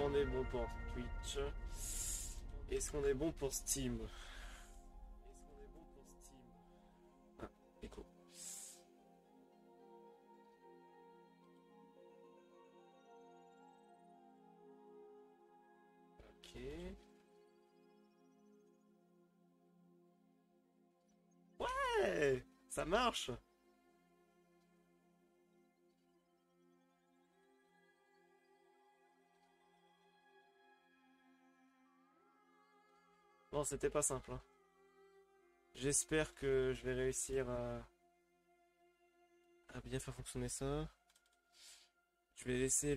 qu'on est bon pour Twitch? Est-ce qu'on est bon pour Steam? Ah, écho. Ok. Ouais, ça marche. Bon, c'était pas simple, hein. J'espère que je vais réussir à bien faire fonctionner ça. Je vais laisser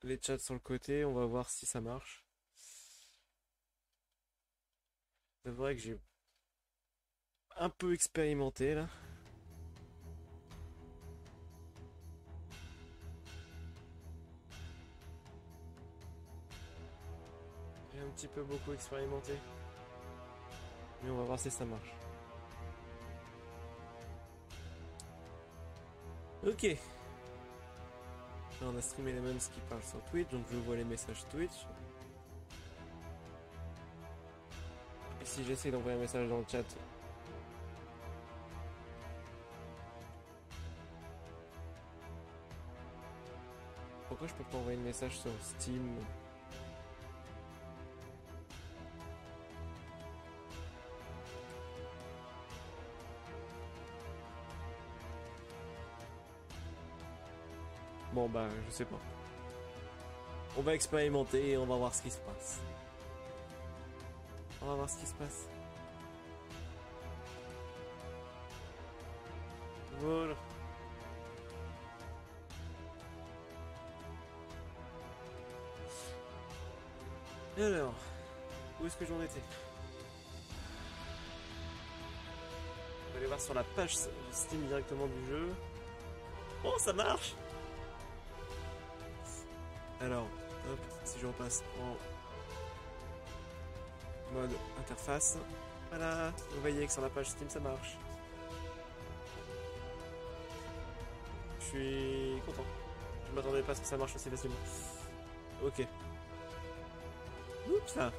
les chats sur le côté, on va voir si ça marche. C'est vrai que j'ai un peu expérimenté là. J'ai un petit peu beaucoup expérimenté. Mais on va voir si ça marche. Ok. Là, on a streamé les mêmes qui parlent sur Twitch, donc je vois les messages Twitch. Et si j'essaie d'envoyer un message dans le chat. Pourquoi je peux pas envoyer un message sur Steam? Bon bah je sais pas. On va expérimenter et on va voir ce qui se passe. On va voir ce qui se passe. Voilà. Et alors, où est-ce que j'en étais? On va aller voir sur la page Steam directement du jeu. Oh, ça marche! Alors, hop, si je repasse en mode interface, voilà, vous voyez que sur la page Steam ça marche. Je suis content. Je m'attendais pas à ce que ça marche aussi facilement. Ok. Oups là.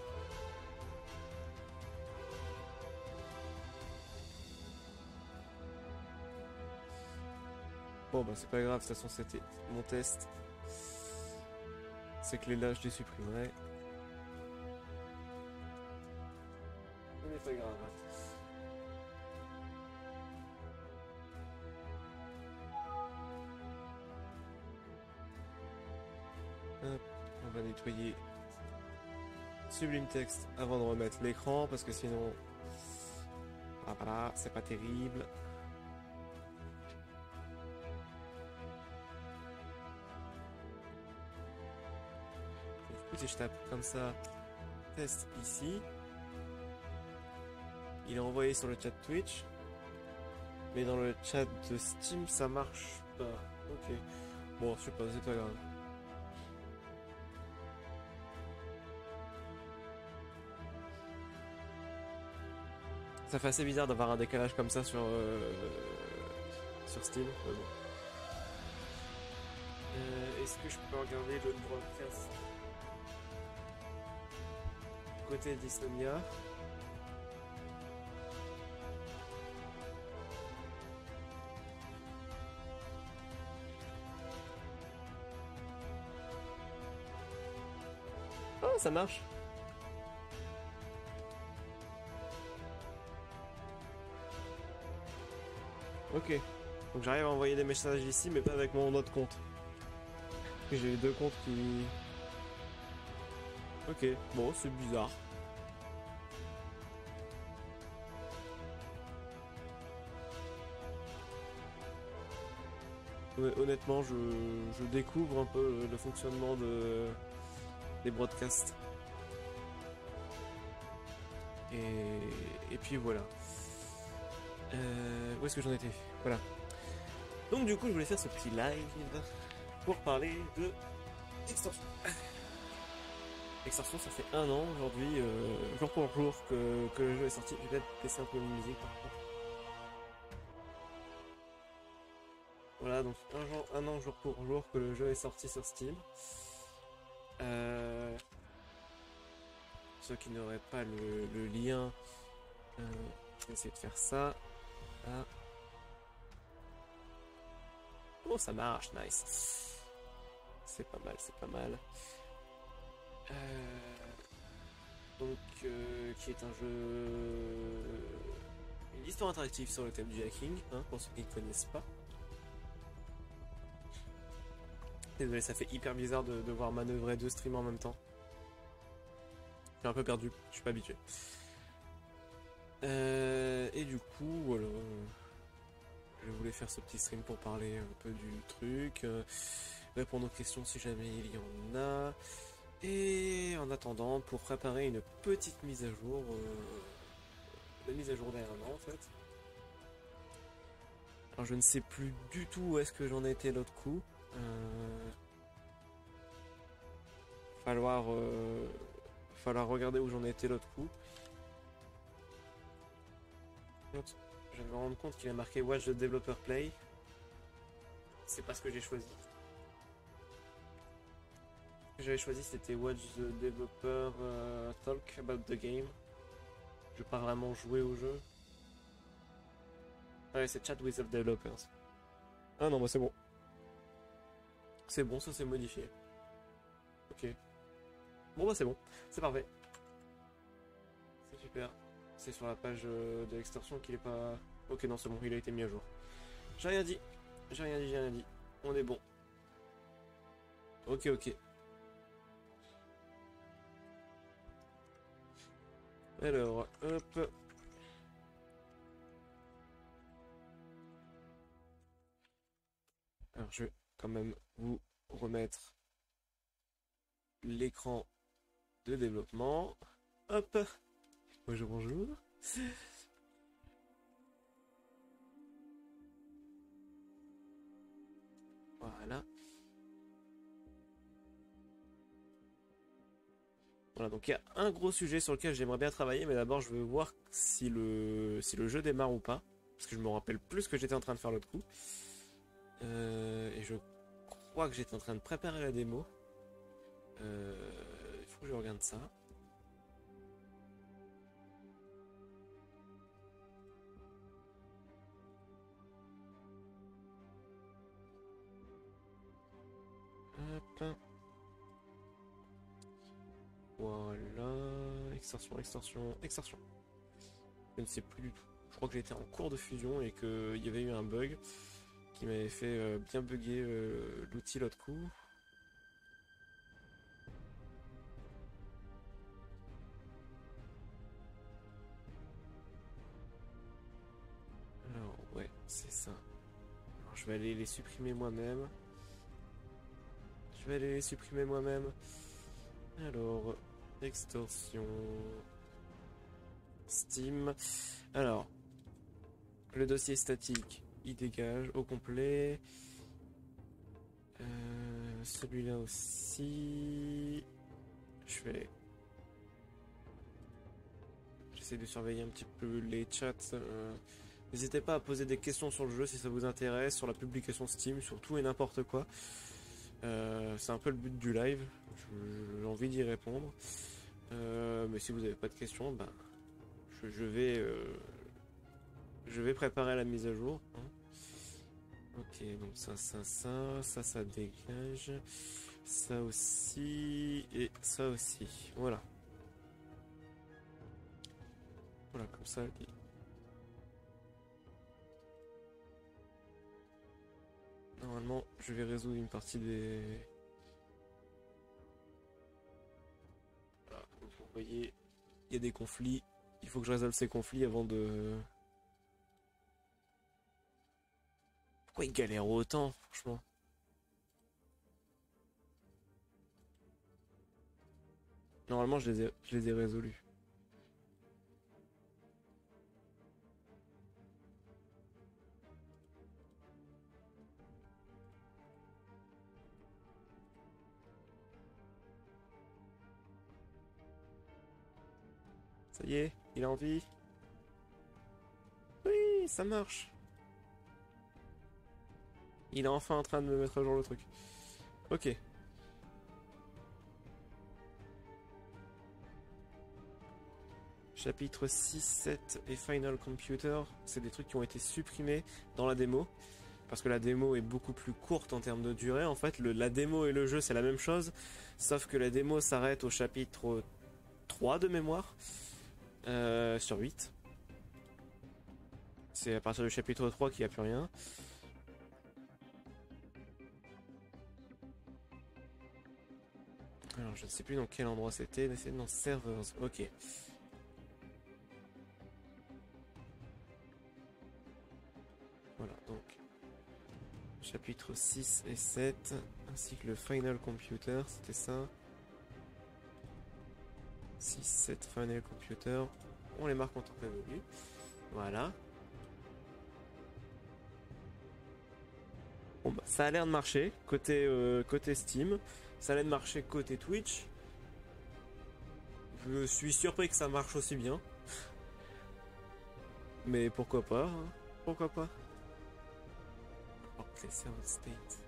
Bon bah c'est pas grave, de toute façon c'était mon test. C'est que les là je les supprimerai. Ce n'est pas grave. Hop, on va nettoyer Sublime Text avant de remettre l'écran parce que sinon... Ah voilà, c'est pas terrible. Et je tape comme ça, test ici. Il est envoyé sur le chat Twitch. Mais dans le chat de Steam, ça marche pas. Ok. Bon, je sais pas, c'est pas grave. Ça fait assez bizarre d'avoir un décalage comme ça sur Steam. Mais bon. Est-ce que je peux regarder le broadcast côté d'Isomnia? Oh, ça marche. Ok. Donc j'arrive à envoyer des messages ici, mais pas avec mon autre compte. Parce que j'ai deux comptes qui... Ok, bon, c'est bizarre. Honnêtement, je découvre un peu le fonctionnement des broadcasts. Et puis voilà. Où est-ce que j'en étais? Voilà. Donc du coup, je voulais faire ce petit live pour parler de Extortion. Extorsion, ça fait 1 an aujourd'hui, jour pour jour, que le jeu est sorti. Je vais peut-être baisser un peu la musique par contre. Voilà, donc un an jour pour jour que le jeu est sorti sur Steam. Ceux qui n'auraient pas le lien, je vais essayer de faire ça. Ah. Oh, ça marche, nice. C'est pas mal, c'est pas mal. Donc, qui est un jeu... Une histoire interactive sur le thème du hacking, hein, pour ceux qui ne connaissent pas. Désolé, ça fait hyper bizarre de devoir manœuvrer deux streams en même temps. Je suis un peu perdu, je suis pas habitué. Et du coup, voilà. Je voulais faire ce petit stream pour parler un peu du truc, répondre aux questions si jamais il y en a. Et en attendant, pour préparer une petite mise à jour, la mise à jour d'un an en fait. Alors je ne sais plus du tout où est-ce que j'en étais l'autre coup. Falloir regarder où j'en étais l'autre coup. Je vais me rendre compte qu'il a marqué Watch the Developer Play. C'est pas ce que j'ai choisi. Ce que j'avais choisi c'était Watch the Developer Talk about the game. Je vais pas vraiment jouer au jeu. Ah ouais, c'est Chat with the Developers. Ah non, bah c'est bon. C'est bon, ça c'est modifié. Ok. Bon bah c'est bon, c'est parfait. C'est super. C'est sur la page de l'extorsion qu'il est pas... Ok non c'est bon, il a été mis à jour. J'ai rien dit. J'ai rien dit, j'ai rien dit. On est bon. Ok, ok. Alors, hop. Alors je vais quand même vous remettre l'écran de développement. Hop. Bonjour, bonjour. Voilà. Voilà, donc il y a un gros sujet sur lequel j'aimerais bien travailler, mais d'abord je veux voir si le jeu démarre ou pas. Parce que je me rappelle plus ce que j'étais en train de faire l'autre coup. Et je crois que j'étais en train de préparer la démo. Il faut que je regarde ça. Hop. Voilà. Extorsion, extorsion, extorsion. Je ne sais plus du tout. Je crois que j'étais en cours de fusion et qu'il y avait eu un bug qui m'avait fait bien bugger l'outil l'autre coup. Alors, ouais, c'est ça. Alors, je vais aller les supprimer moi-même. Je vais aller les supprimer moi-même. Alors, extorsion. Steam. Alors, le dossier statique, il dégage au complet. Celui-là aussi. J'essaie de surveiller un petit peu les chats. N'hésitez pas à poser des questions sur le jeu si ça vous intéresse, sur la publication Steam, sur tout et n'importe quoi. C'est un peu le but du live. J'ai envie d'y répondre. Mais si vous n'avez pas de questions, ben, je vais préparer la mise à jour. Hein. Ok, donc ça dégage. Ça aussi, et ça aussi. Voilà. Voilà, comme ça. Normalement, je vais résoudre une partie des... Voilà, vous voyez, il y a des conflits. Il faut que je résolve ces conflits avant de... Pourquoi ils galèrent autant, franchement? Normalement, je les ai résolus. Ça y est, il a envie. Oui, ça marche. Il est enfin en train de me mettre à jour le truc. Ok. Chapitre 6, 7 et Final Computer, c'est des trucs qui ont été supprimés dans la démo. Parce que la démo est beaucoup plus courte en termes de durée. En fait, la démo et le jeu, c'est la même chose. Sauf que la démo s'arrête au chapitre 3 de mémoire. Sur 8. C'est à partir du chapitre 3 qu'il n'y a plus rien. Alors, je ne sais plus dans quel endroit c'était. C'est dans Servers. Ok. Voilà, donc. Chapitre 6 et 7. Ainsi que le Final Computer. C'était ça. 6, 7, Final Computer. On les marque en temps révolu. Voilà. Bon bah, ça a l'air de marcher côté Steam. Ça a l'air de marcher côté Twitch. Je suis surpris que ça marche aussi bien. Mais pourquoi pas, hein. Pourquoi pas. Oh, c'est server state.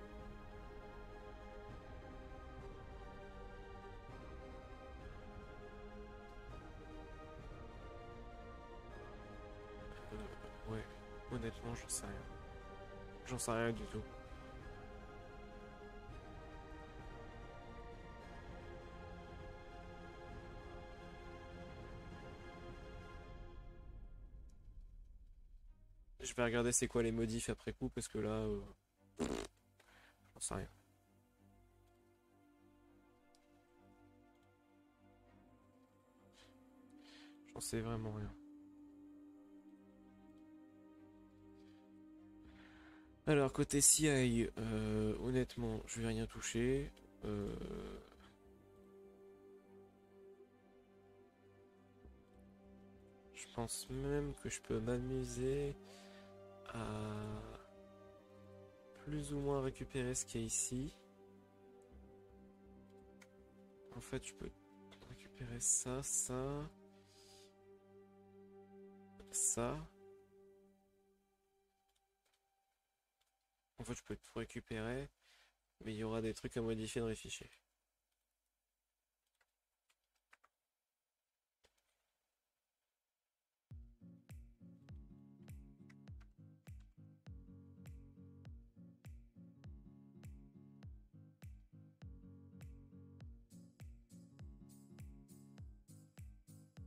Ouais, honnêtement, j'en sais rien. J'en sais rien du tout. Je vais regarder c'est quoi les modifs après coup parce que là, j'en sais rien. J'en sais vraiment rien. Alors côté CI, honnêtement, je vais rien toucher. Je pense même que je peux m'amuser à plus ou moins récupérer ce qu'il y a ici. En fait, je peux récupérer ça, ça, ça. En fait, je peux tout récupérer, mais il y aura des trucs à modifier dans les fichiers.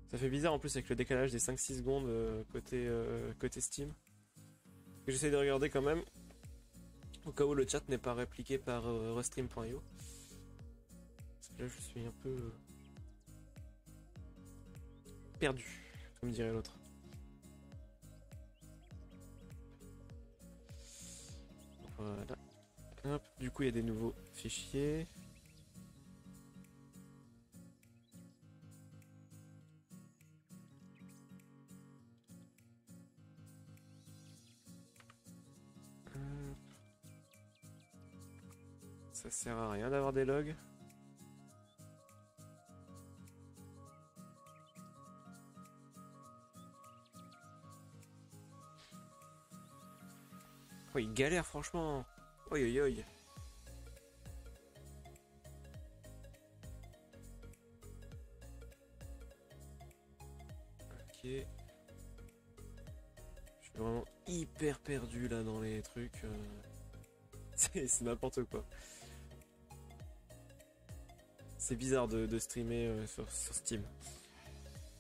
Ça fait bizarre en plus avec le décalage des 5-6 secondes côté Steam. J'essaie de regarder quand même, au cas où le chat n'est pas répliqué par restream.io. Parce que là je suis un peu perdu, comme dirait l'autre. Voilà. Hop, du coup il y a des nouveaux fichiers. Ça sert à rien d'avoir des logs. Oh, il galère franchement. Oi oi oi. Ok. Je suis vraiment hyper perdu là dans les trucs. C'est n'importe quoi. C'est bizarre de streamer sur Steam.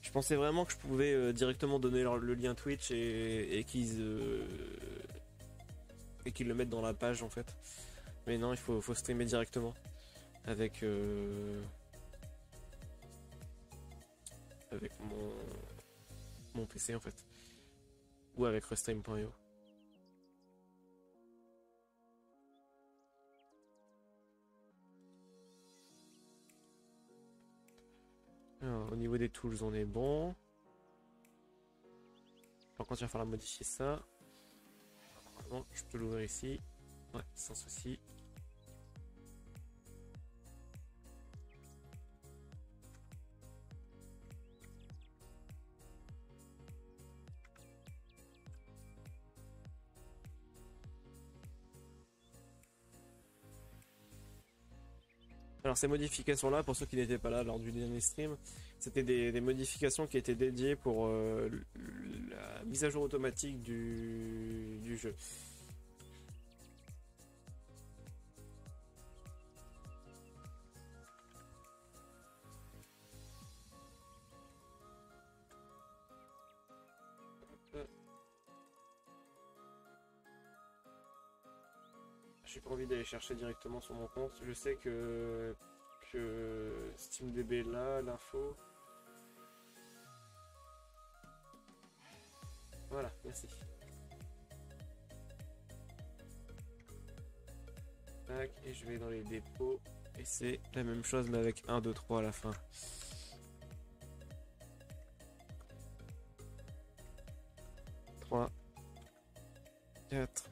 Je pensais vraiment que je pouvais directement donner le lien Twitch et qu'ils le mettent dans la page en fait. Mais non, il faut streamer directement avec avec mon PC en fait, ou avec restream.io. Alors, au niveau des tools, on est bon. Par contre, il va falloir modifier ça. Normalement, je peux l'ouvrir ici. Ouais, sans souci. Alors ces modifications-là, pour ceux qui n'étaient pas là lors du dernier stream, c'était des modifications qui étaient dédiées pour la mise à jour automatique du jeu. J'ai pas envie d'aller chercher directement sur mon compte. Je sais que SteamDB est là, l'info. Voilà, merci. Tac, et je vais dans les dépôts. Et c'est la même chose mais avec 1, 2, 3 à la fin. 3, 4,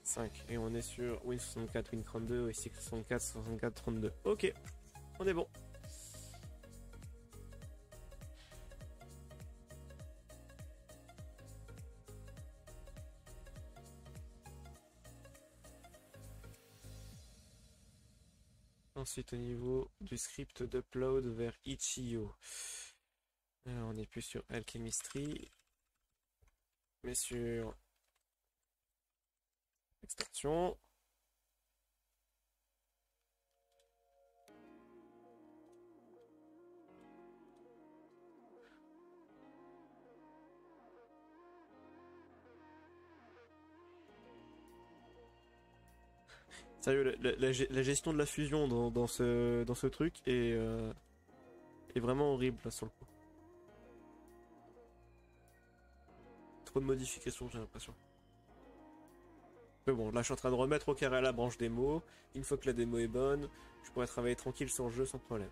5. Et on est sur Win64, Win32, Win64, 64, 32. Ok, on est bon. Ensuite, au niveau du script d'upload vers Itch.io. Alors, on n'est plus sur Alchemistry, mais sur extraction. Sérieux, la gestion de la fusion dans ce truc est vraiment horrible là sur le coup. Trop de modifications, j'ai l'impression. Mais bon, là je suis en train de remettre au carré la branche démo. Une fois que la démo est bonne, je pourrais travailler tranquille sur le jeu sans problème.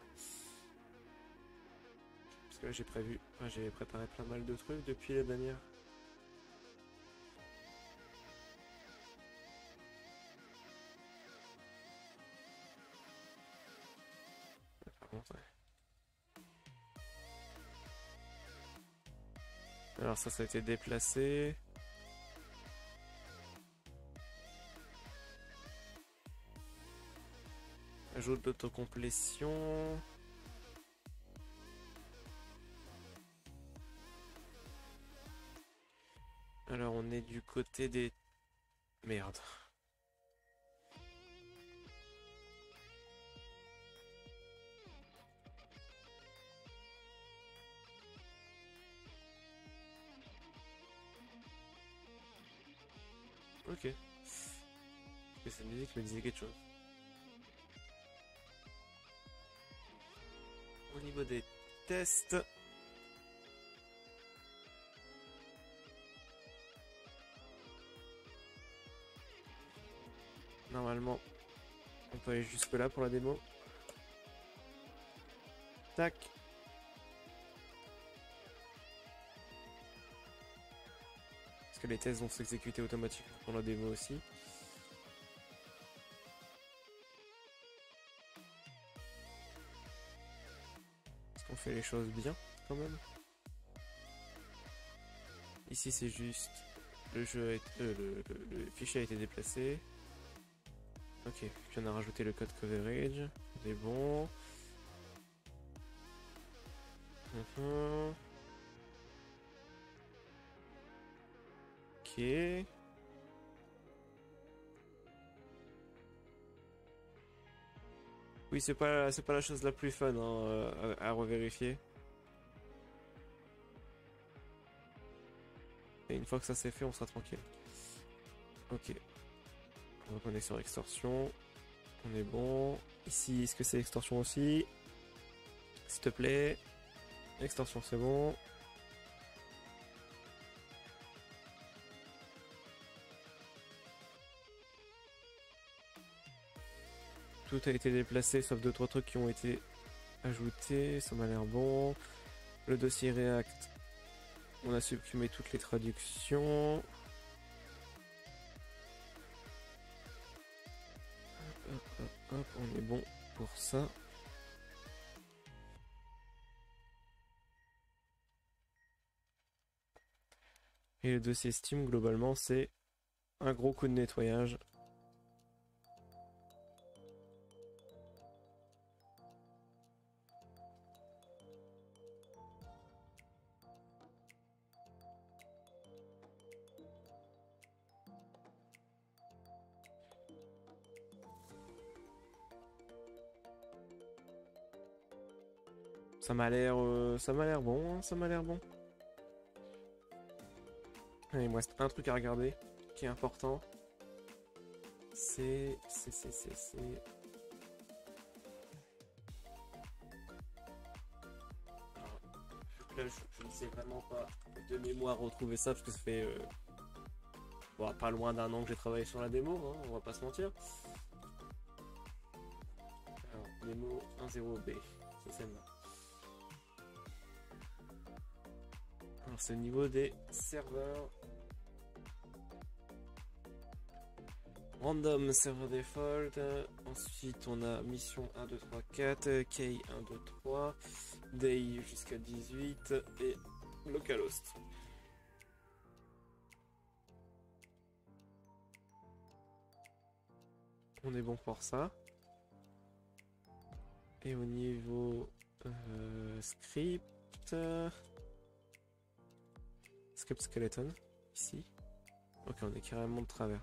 Parce que là j'ai préparé pas mal de trucs depuis la dernière. Par contre, ouais. Alors ça a été déplacé. Ajout d'autocomplétion. Alors on est du côté des... Merde. Ok. Et cette musique me disait quelque chose. Au niveau des tests... Normalement, on peut aller jusque là pour la démo. Tac. Parce que les tests vont s'exécuter automatiquement pour la démo aussi. Est-ce qu'on fait les choses bien quand même? Ici c'est juste le jeu le fichier a été déplacé. Ok, puis on a rajouté le code coverage. C'est bon. Ok. Oui, c'est pas la chose la plus fun hein, à revérifier. Et une fois que ça c'est fait, on sera tranquille. Ok. Donc on est sur extorsion. On est bon. Ici, est-ce que c'est extorsion aussi? S'il te plaît. Extorsion, c'est bon. Tout a été déplacé, sauf 2-3 trucs qui ont été ajoutés. Ça m'a l'air bon. Le dossier React. On a supprimé toutes les traductions. Hop, hop, hop, on est bon pour ça. Et le dossier Steam, globalement, c'est un gros coup de nettoyage. Ça m'a l'air bon, hein, ça m'a l'air bon. Allez, il me reste un truc à regarder qui est important. C'est... Là, je ne sais vraiment pas de mémoire retrouver ça parce que ça fait bon, pas loin d'un an que j'ai travaillé sur la démo, hein, on va pas se mentir. Alors, démo 10B, c'est celle-là. Alors, c'est au niveau des serveurs. Random server default. Ensuite, on a mission 1, 2, 3, 4, key 1, 2, 3, day jusqu'à 18 et localhost. On est bon pour ça. Et au niveau script, script skeleton, ici. Ok, on est carrément de travers.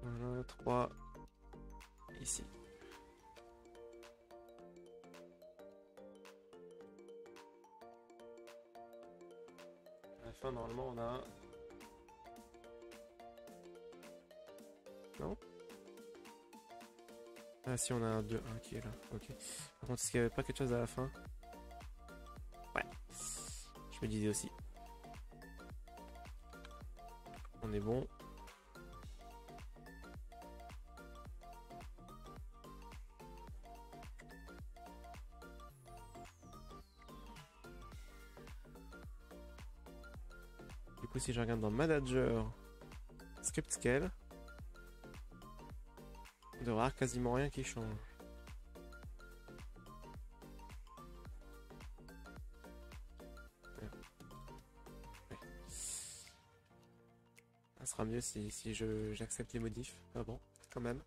Voilà, 3 ici. À la fin, normalement, on a... Non? Ah si, on a un 2, 1 qui est là. Ok. Par contre, est-ce qu'il n'y avait pas quelque chose à la fin? Ouais. Je me disais aussi. On est bon. Du coup, si je regarde dans Manager, Script Scale, il devrait y avoir quasiment rien qui change. Ouais. Ça sera mieux si j'accepte les modifs. Ah bon, quand même.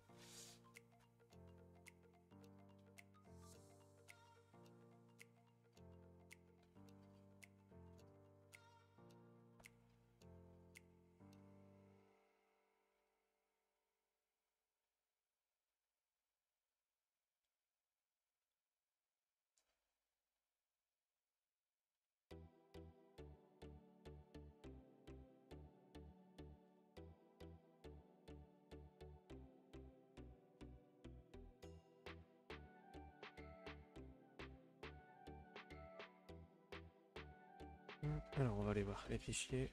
Alors on va aller voir les fichiers.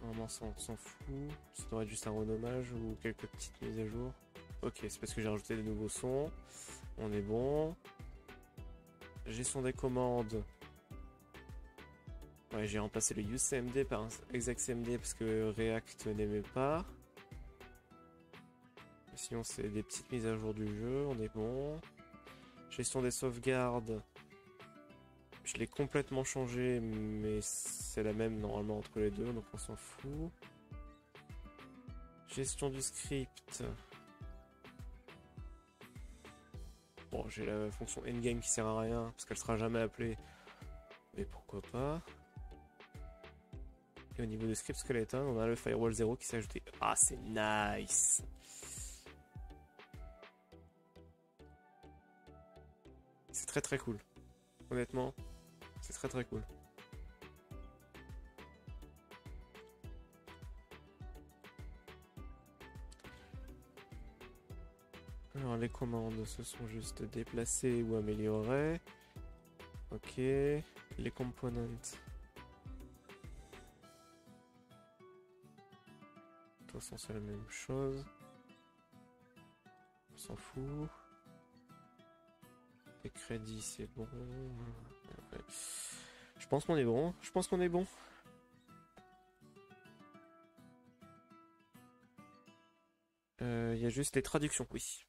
Normalement on s'en fout. Ça doit être juste un renommage ou quelques petites mises à jour. Ok, c'est parce que j'ai rajouté des nouveaux sons. On est bon. Gestion des commandes. Ouais, j'ai remplacé le useCMD par un execCMD parce que React n'aimait pas. Sinon c'est des petites mises à jour du jeu, on est bon. Gestion des sauvegardes. Je l'ai complètement changé, mais c'est la même normalement entre les deux, donc on s'en fout. Gestion du script. Bon, j'ai la fonction endgame qui sert à rien, parce qu'elle sera jamais appelée. Mais pourquoi pas. Et au niveau du script skeleton, on a le firewall 0 qui s'est ajouté. Ah, c'est nice! C'est très très cool. Honnêtement, c'est très très cool. Alors les commandes se sont juste déplacées ou améliorées. Ok. Les components. De toute façon c'est la même chose. On s'en fout. Les crédits c'est bon. Ouais. Je pense qu'on est bon. Je pense qu'on est bon. Il y a juste les traductions, oui.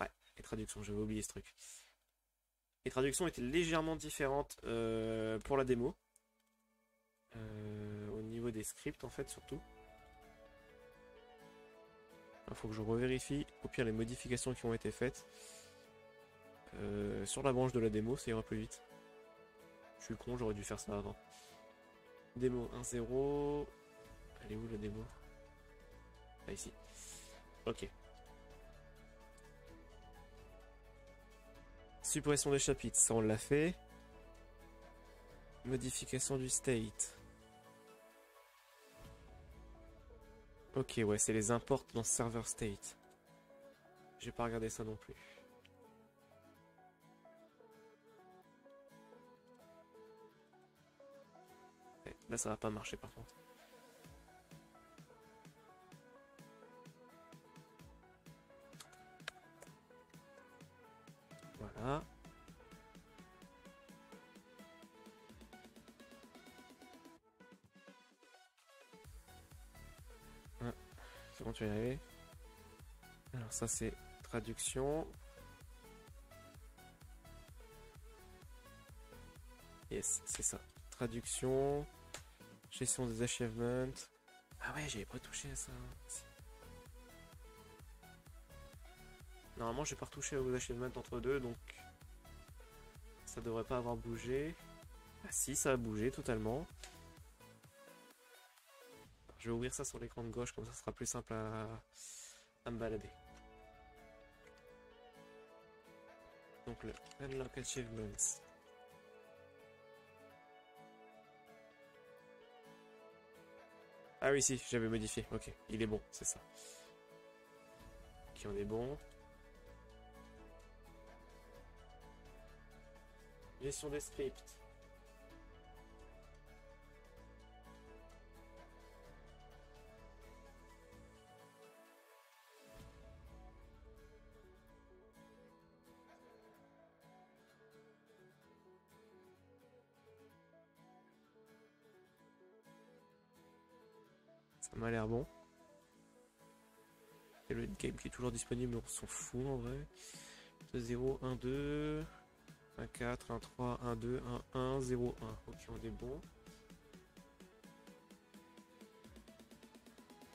Ouais, les traductions, j'avais oublié ce truc. Les traductions étaient légèrement différentes pour la démo. Au niveau des scripts, en fait, surtout. Il faut que je revérifie. Au pire, les modifications qui ont été faites. Sur la branche de la démo, ça ira plus vite. Je suis con, j'aurais dû faire ça avant. Démo 1.0. Elle est où la démo? Ah, ici. Ok. Suppression des chapitres, ça on l'a fait. Modification du state. Ok, ouais, c'est les imports dans server state. J'ai pas regardé ça non plus. Ouais, là, ça va pas marcher par contre. Voilà. Ouais, c'est bon, tu vas y arriver. Alors ça c'est traduction. Yes, c'est ça. Traduction. Gestion des achievements. Ah ouais, j'avais pas touché à ça. Normalement, j'ai pas retouché aux achievements entre deux, donc ça devrait pas avoir bougé. Ah si, ça a bougé totalement. Je vais ouvrir ça sur l'écran de gauche, comme ça sera plus simple à me balader. Donc le Unlock Achievements. Ah oui, si, j'avais modifié. Ok, il est bon, c'est ça. Ok, on est bon. Gestion des scripts. Ça m'a l'air bon. Et le game qui est toujours disponible, on s'en fout en vrai. 2-0, 1-2, 1-4, 1-3, 1-2, 1-1, 0-1. Ok, on est bon.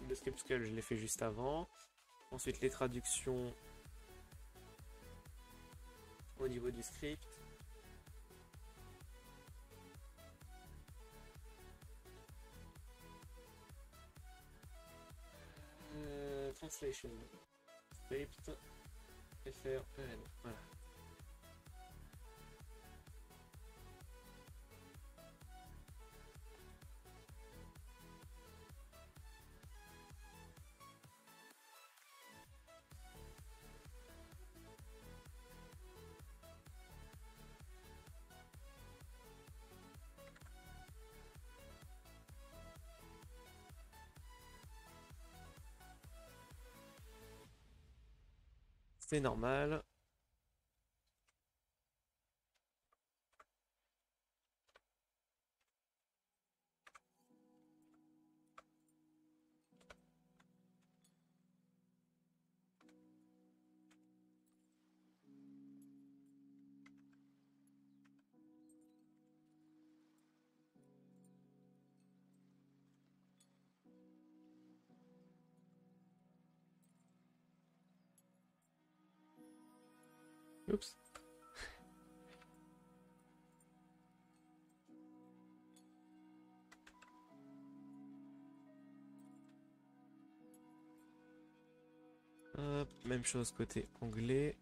Le script scale, je l'ai fait juste avant. Ensuite, les traductions au niveau du script. Translation. Script. FR-EN. Voilà. C'est normal. Oups. Hop, même chose côté anglais.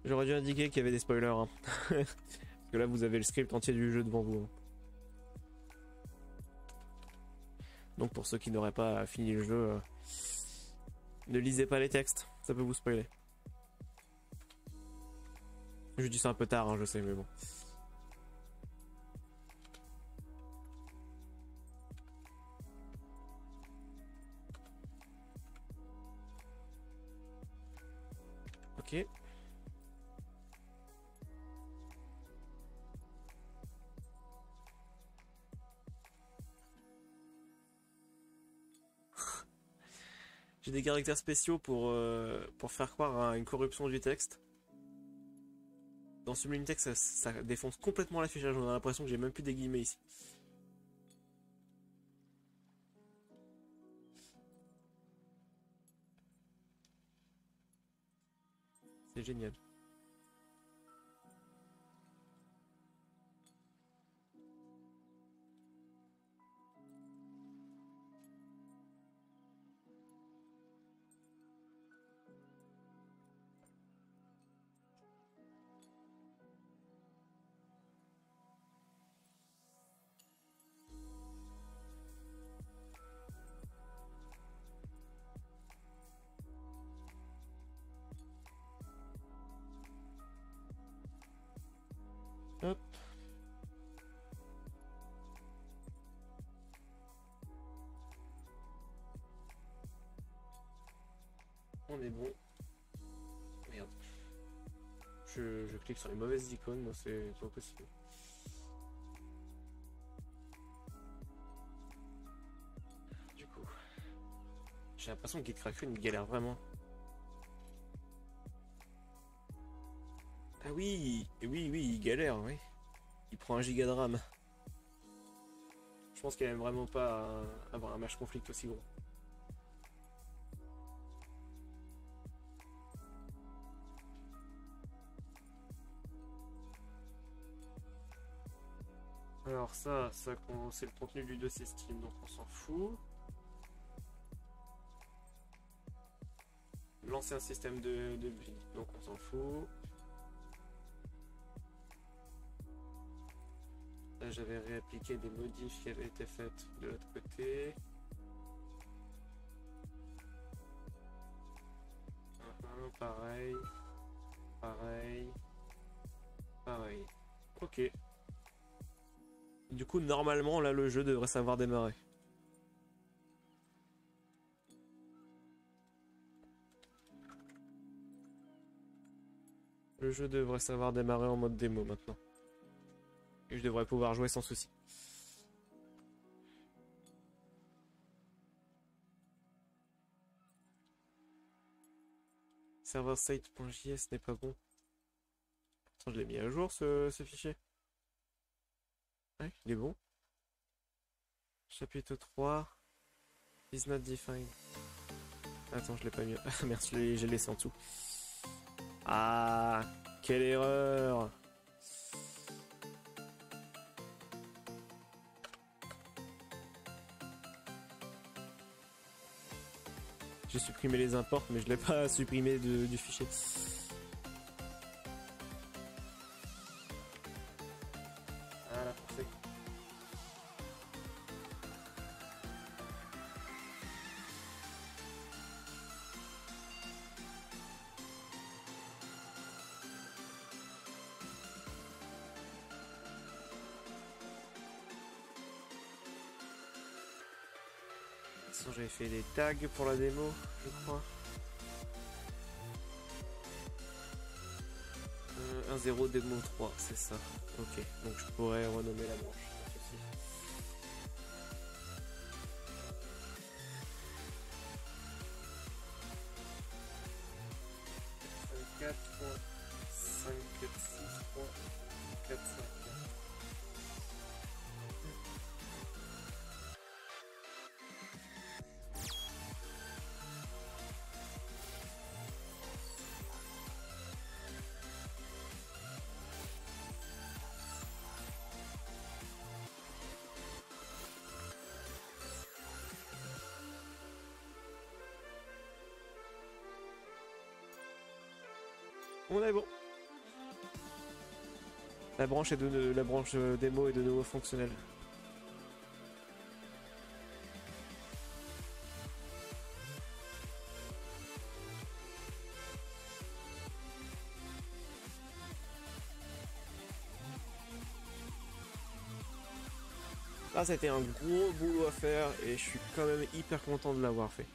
J'aurais dû indiquer qu'il y avait des spoilers. Hein. Parce que là, vous avez le script entier du jeu devant vous. Donc pour ceux qui n'auraient pas fini le jeu, ne lisez pas les textes. Ça peut vous spoiler. Je dis ça un peu tard, hein, je sais, mais bon. Ok. J'ai des caractères spéciaux pour faire croire à une corruption du texte. Dans Sublime Text, ça défonce complètement l'affichage. On a l'impression que j'ai même plus des guillemets ici. C'est génial. Hop. On est bon. Merde. Je clique sur les mauvaises icônes, moi c'est pas possible. Du coup, j'ai l'impression que GitKraken galère vraiment. Ah oui, oui, oui, il galère, oui. Il prend 1 giga de RAM. Je pense qu'il aime vraiment pas avoir un match conflict aussi gros. Alors ça c'est le contenu du dossier Steam, donc on s'en fout. Lancer un système de build, donc on s'en fout. Là j'avais réappliqué des modifs qui avaient été faites de l'autre côté. Pareil. Pareil. Pareil. Ok. Du coup, normalement, là, le jeu devrait savoir démarrer. Le jeu devrait savoir démarrer en mode démo maintenant. Et je devrais pouvoir jouer sans souci. Server site.js n'est pas bon. Pourtant, je l'ai mis à jour ce fichier. Ouais, il est bon. Chapitre 3. Is not defined. Attends, je l'ai pas mis. Ah merde, j'ai laissé en dessous. Ah, quelle erreur! J'ai supprimé les imports, mais je l'ai pas supprimé du fichier. Voilà, parfait. J'avais fait des tags pour la démo, je crois. 1.0 démo 3, c'est ça. Ok, donc je pourrais renommer la branche. 4.546.4.5. On est bon. La branche démo est de nouveau fonctionnelle. Là, c'était un gros boulot à faire et je suis quand même hyper content de l'avoir fait.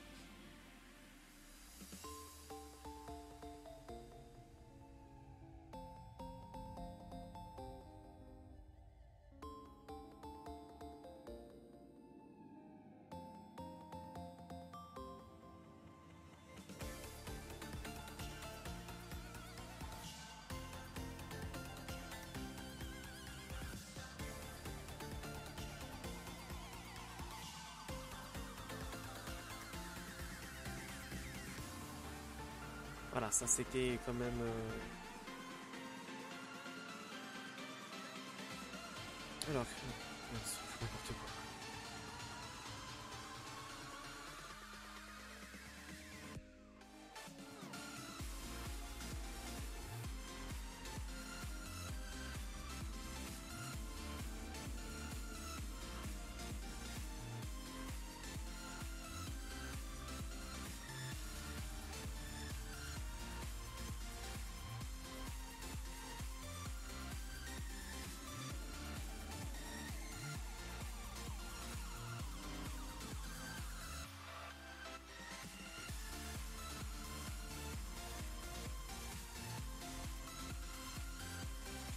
Voilà, ça c'était quand même... Alors, mince, je fais n'importe quoi.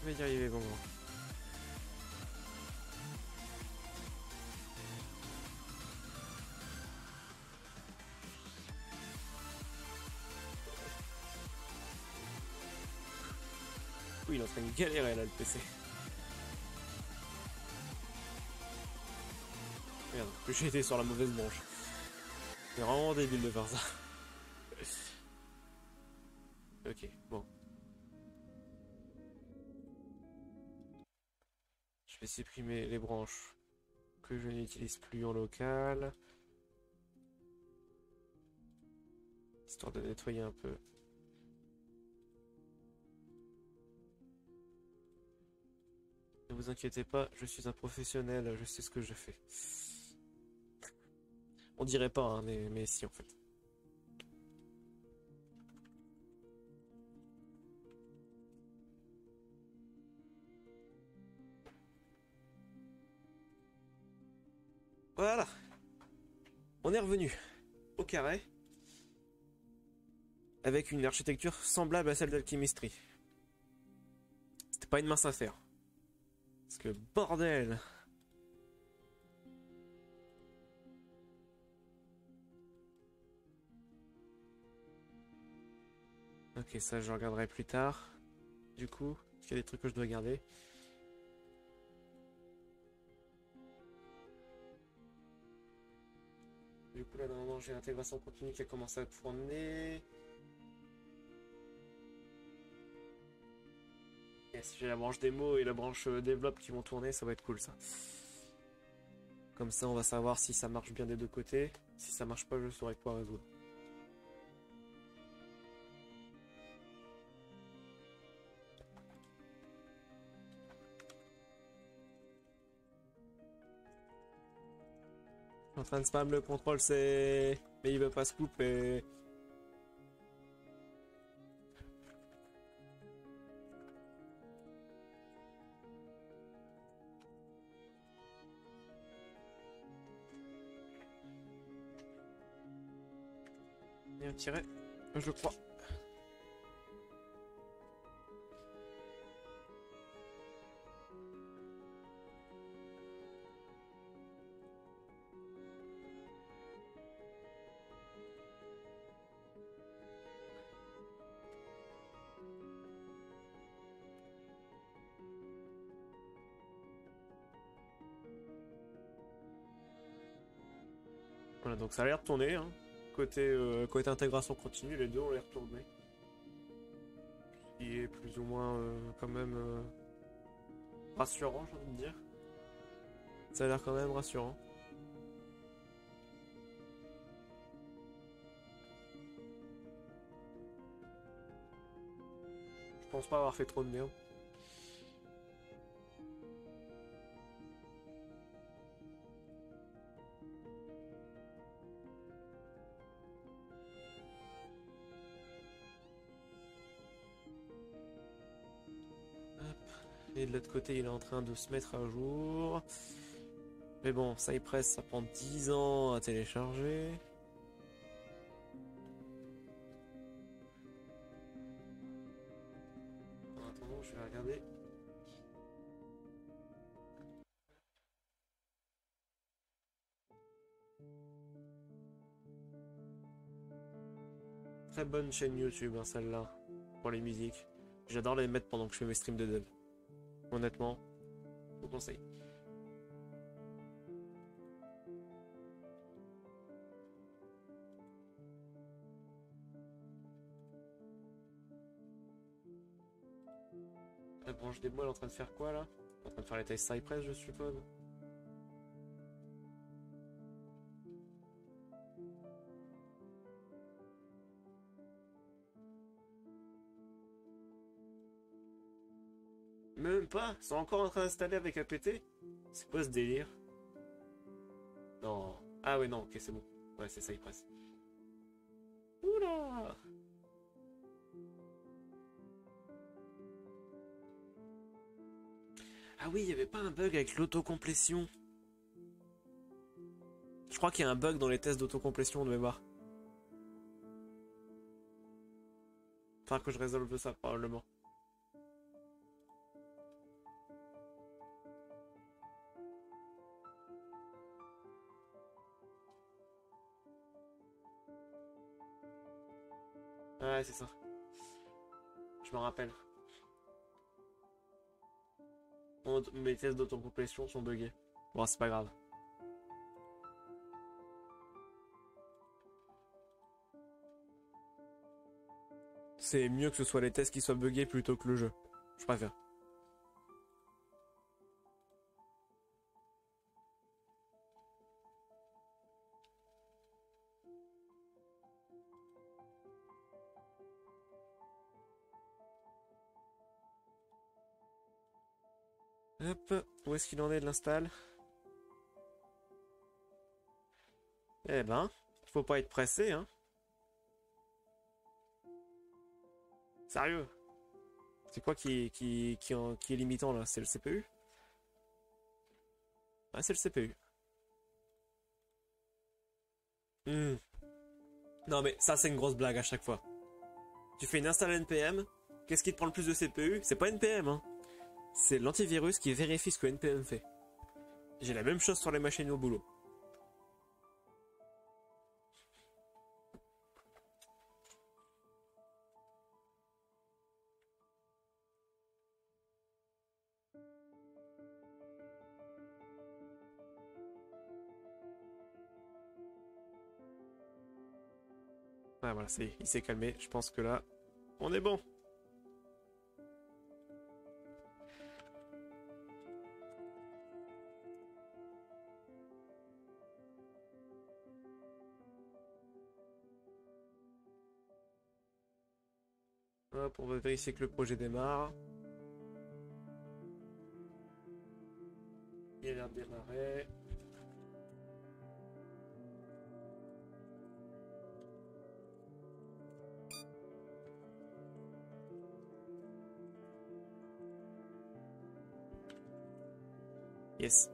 Je vais y arriver, bon. Oui, il est en train de galérer là, le PC. Merde, j'ai été sur la mauvaise branche. C'est vraiment débile de faire ça. Ok, bon. Je vais supprimer les branches que je n'utilise plus en local. Histoire de nettoyer un peu. Ne vous inquiétez pas, je suis un professionnel, je sais ce que je fais. On dirait pas, hein, mais si en fait. Voilà, on est revenu au carré avec une architecture semblable à celle d'Alchemistry. C'était pas une mince affaire. Parce que bordel! Ok, ça je regarderai plus tard. Du coup, est-ce qu'il y a des trucs que je dois garder? Du coup là normalement j'ai l'intégration continue qui a commencé à tourner. Et si j'ai la branche démo et la branche développe qui vont tourner, ça va être cool ça. Comme ça on va savoir si ça marche bien des deux côtés. Si ça marche pas, je saurai quoi résoudre. Je suis en train de spam le contrôle C, mais il veut pas se couper. Et un tiret, je crois. Voilà, donc ça a l'air de tourner, hein. Côté intégration continue, les deux ont l'air de tourner. Ce qui est plus ou moins quand même rassurant, j'ai envie de dire. Ça a l'air quand même rassurant. Je pense pas avoir fait trop de merde. Et de l'autre côté, il est en train de se mettre à jour. Mais bon, Cypress, ça prend 10 ans à télécharger. En attendant, je vais regarder. Très bonne chaîne YouTube, hein, celle-là, pour les musiques. J'adore les mettre pendant que je fais mes streams de dev. Honnêtement, je vous conseille. La branche des bois, elle est en train de faire quoi là? En train de faire les tests Cypress, je suppose. Même pas, ils sont encore en train d'installer avec APT. C'est quoi ce délire? Non. Ah ouais, non, ok, c'est bon. Ouais, c'est Cypress. Oula! Ah oui, il y avait pas un bug avec l'autocomplétion. Je crois qu'il y a un bug dans les tests d'autocomplétion de mémoire. Faudra que je résolve ça probablement. Ouais, c'est ça. Je me rappelle. Mes tests d'autocomplétion sont buggés. Bon, c'est pas grave. C'est mieux que ce soit les tests qui soient buggés plutôt que le jeu. Je préfère. Hop, où est-ce qu'il en est de l'install? Eh ben, faut pas être pressé, hein. Sérieux. C'est quoi qui est limitant là? C'est le CPU? Ah, c'est le CPU. Hmm. Non mais ça c'est une grosse blague à chaque fois. Tu fais une install NPM, qu'est-ce qui te prend le plus de CPU? C'est pas NPM, hein. C'est l'antivirus qui vérifie ce que NPM fait. J'ai la même chose sur les machines au boulot. Ah voilà, il s'est calmé. Je pense que là, on est bon. Hop, on va vérifier que le projet démarre. Il a l'air de démarrer. Yes.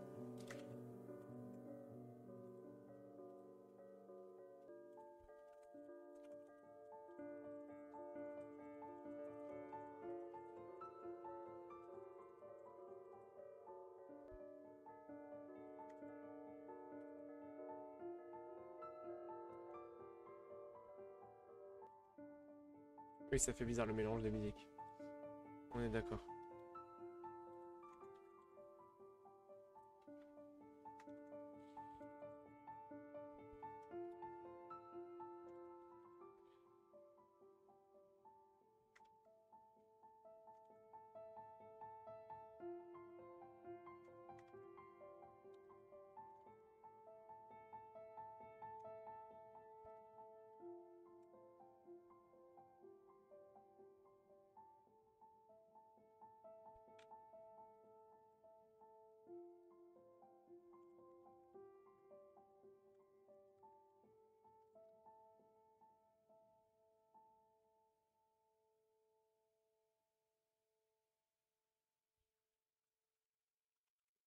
Oui, ça fait bizarre le mélange des musiques. On est d'accord.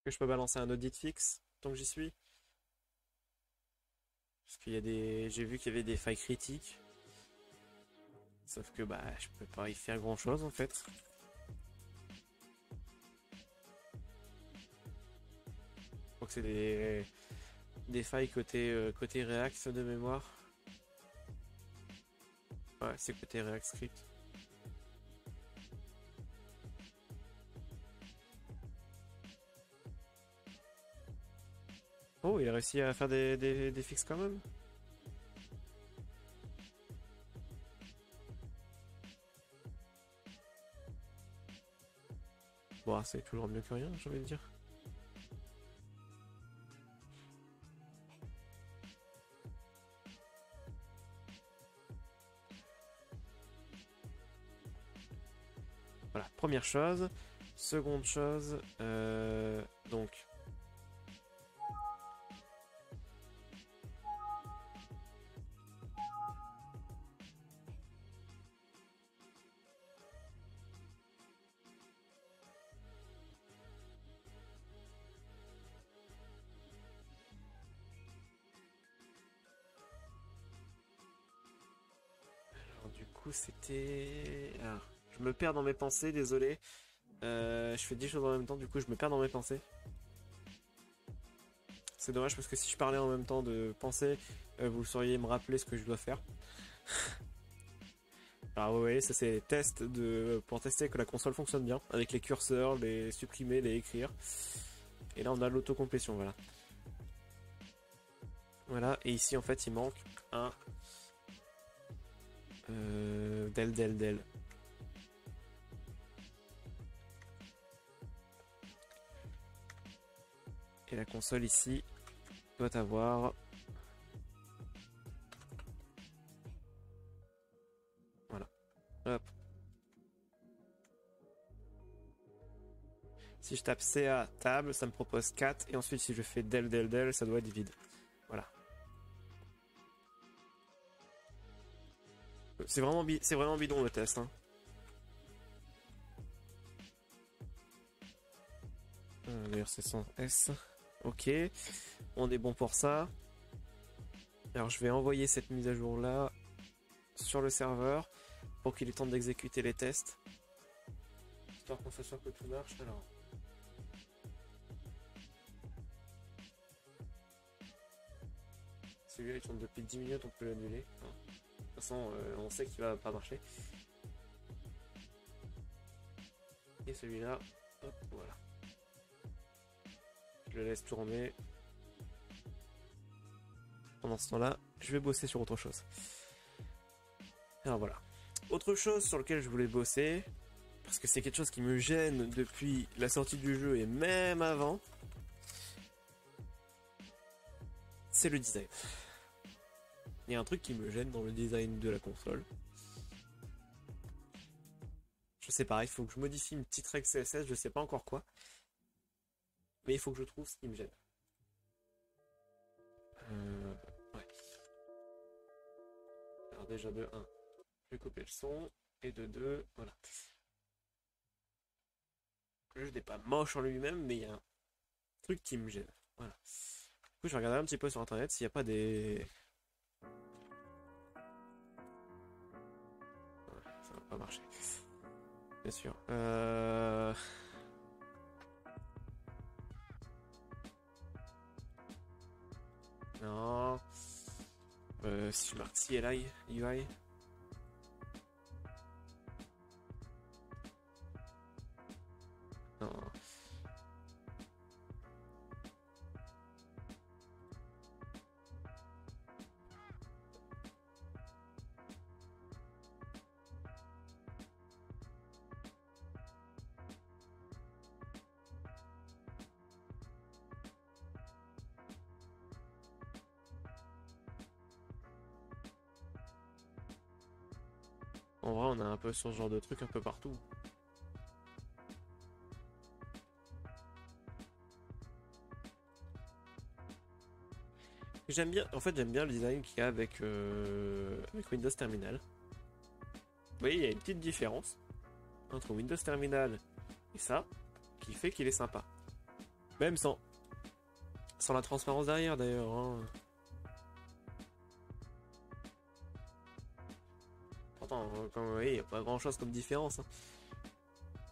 Que je peux balancer un audit fixe tant que j'y suis? Parce qu'il y a des. J'ai vu qu'il y avait des failles critiques. Sauf que bah je peux pas y faire grand chose en fait. Je crois que c'est des failles côté React de mémoire. Ouais, c'est côté React Script. Oh, il a réussi à faire des fixes quand même. Bon, c'est toujours mieux que rien, j'ai envie de dire. Voilà, première chose. Seconde chose, donc... Alors, du coup, c'était... Alors, je me perds dans mes pensées, désolé. Je fais 10 choses en même temps, du coup, je me perds dans mes pensées. C'est dommage parce que si je parlais en même temps de pensée, vous sauriez me rappeler ce que je dois faire. Alors vous voyez, ça c'est test pour tester que la console fonctionne bien, avec les curseurs, les supprimer, les écrire. Et là on a l'autocomplétion, voilà. Voilà, et ici en fait il manque un del. Et la console ici doit avoir... Voilà. Hop. Si je tape CA table, ça me propose 4. Et ensuite si je fais del, ça doit être vide. Voilà. C'est vraiment bidon le test. Hein. D'ailleurs c'est sans S. Ok. On est bon pour ça. Alors je vais envoyer cette mise à jour là sur le serveur pour qu'il ait le temps d'exécuter les tests. Histoire qu'on s'assure que tout marche. Alors. Celui-là il tourne depuis 10 minutes, on peut l'annuler. De toute façon, on sait qu'il va pas marcher. Et celui-là, hop, voilà. Je le laisse tourner. Pendant ce temps-là, je vais bosser sur autre chose. Alors voilà. Autre chose sur lequel je voulais bosser, parce que c'est quelque chose qui me gêne depuis la sortie du jeu et même avant, c'est le design. Il y a un truc qui me gêne dans le design de la console. Je sais pas, il faut que je modifie une petite règle CSS, je sais pas encore quoi. Mais il faut que je trouve ce qui me gêne. Ouais. Alors déjà de 1, je vais copier le son. Et de 2, voilà. Le jeu n'est pas moche en lui-même, mais il y a un truc qui me gêne. Voilà. Du coup, je vais regarder un petit peu sur internet s'il n'y a pas des... Ouais, ça va pas marcher. Bien sûr. Non. Si je marque CLI, UI. Non. En vrai, on a un peu ce genre de truc un peu partout. J'aime bien, en fait, j'aime bien le design qu'il y a avec Windows Terminal. Vous voyez, il y a une petite différence entre Windows Terminal et ça, qui fait qu'il est sympa. Même sans la transparence derrière, d'ailleurs. Hein. Pourtant, comme vous voyez, il n'y a pas grand-chose comme différence. Hein.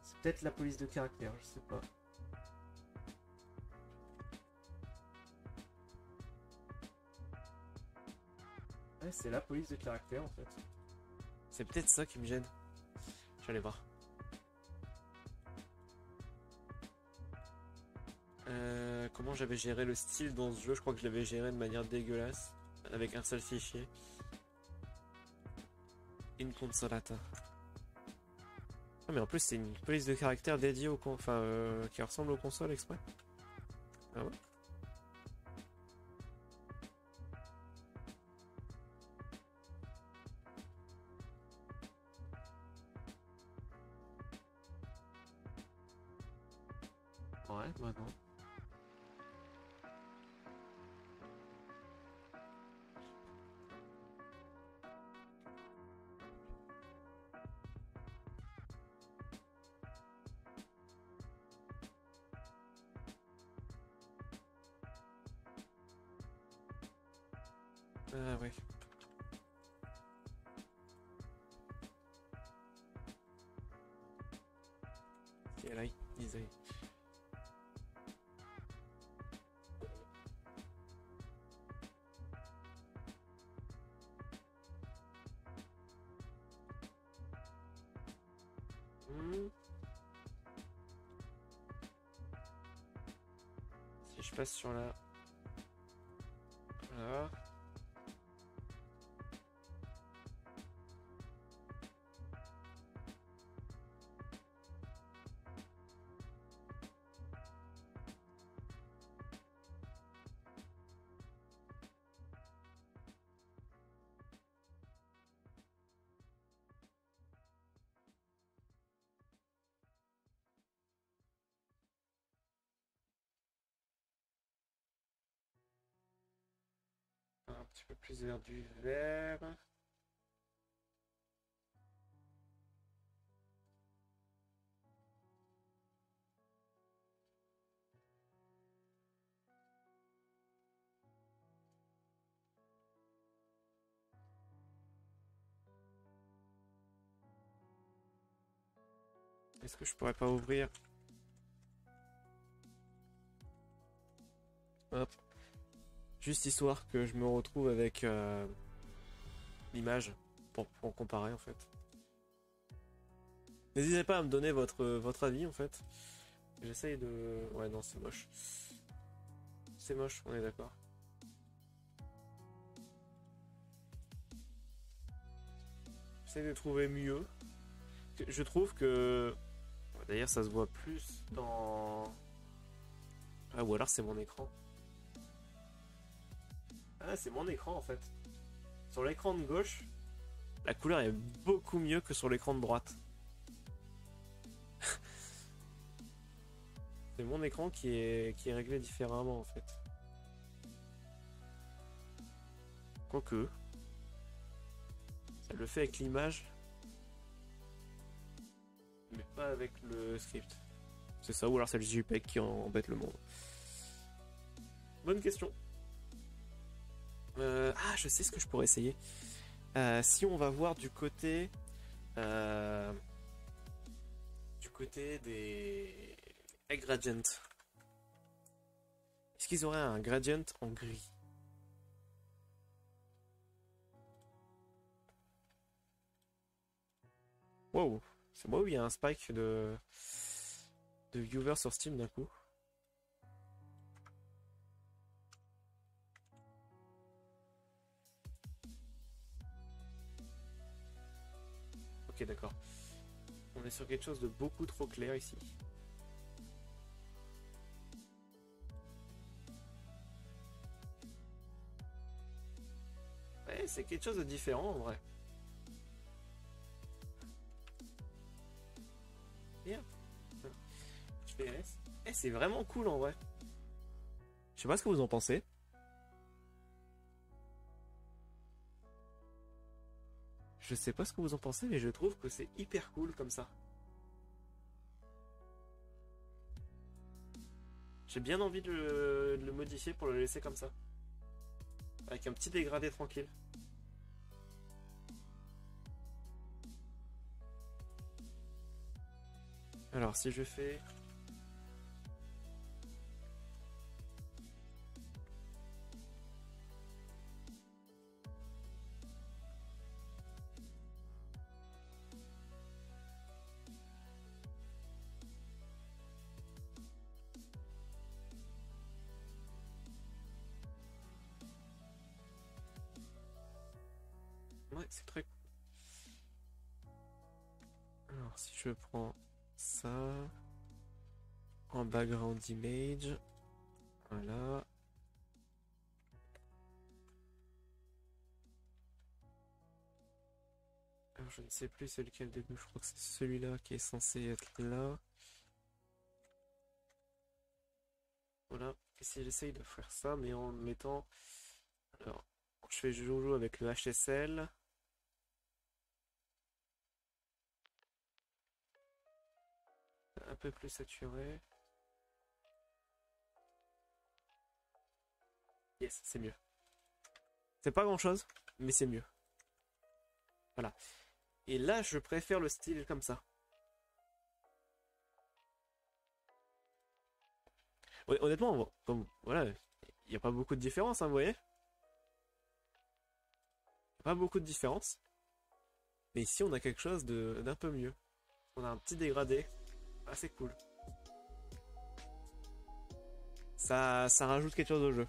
C'est peut-être la police de caractère, je sais pas. Ouais, c'est la police de caractère, en fait. C'est peut-être ça qui me gêne. J'allais voir. Comment j'avais géré le style dans ce jeu? Je crois que je l'avais géré de manière dégueulasse. Avec un seul fichier. Inconsolata. Ah, mais en plus, c'est une police de caractère dédiée qui ressemble aux consoles exprès. Ah ouais. Ouais, bah non. Ah ouais. Ok, là, il disait. Si je passe sur la... Voilà. Un petit peu plus vers du vert. Est-ce que je pourrais pas ouvrir? Hop. Juste histoire que je me retrouve avec l'image pour comparer en fait. N'hésitez pas à me donner votre avis en fait. J'essaye de... Ouais non c'est moche. C'est moche, on est d'accord. J'essaye de trouver mieux. Je trouve que... D'ailleurs ça se voit plus dans... Ah ou alors c'est mon écran. Ah c'est mon écran en fait. Sur l'écran de gauche, la couleur est beaucoup mieux que sur l'écran de droite. C'est mon écran qui est réglé différemment en fait. Quoique, ça le fait avec l'image, mais pas avec le script. C'est ça, ou alors c'est le JPEG qui embête le monde. Bonne question. Ah, je sais ce que je pourrais essayer. Si on va voir euh, du côté des gradients. Est-ce qu'ils auraient un gradient en gris? Wow, c'est moi où il y a un spike de viewers sur Steam d'un coup. Ok, d'accord. On est sur quelque chose de beaucoup trop clair ici. Ouais, c'est quelque chose de différent en vrai. Bien. Je fais S. Eh, c'est vraiment cool en vrai. Je sais pas ce que vous en pensez. Je sais pas ce que vous en pensez, mais je trouve que c'est hyper cool comme ça. J'ai bien envie de le modifier pour le laisser comme ça. Avec un petit dégradé tranquille. Alors si je fais... Ouais, c'est très cool. Alors, Alors si je prends ça en background image, voilà. Alors je ne sais plus c'est lequel des deux, je crois que c'est celui-là qui est censé être là. Voilà, et si j'essaye de faire ça, mais en mettant... Alors, je fais joujou avec le HSL. Un peu plus saturé. Yes, c'est mieux. C'est pas grand-chose, mais c'est mieux. Voilà. Et là, je préfère le style comme ça. Honnêtement, comme, voilà, il n'y a pas beaucoup de différence, hein, vous voyez? Pas beaucoup de différence. Mais ici, on a quelque chose d'un peu mieux. On a un petit dégradé assez cool. Ça rajoute quelque chose au jeu.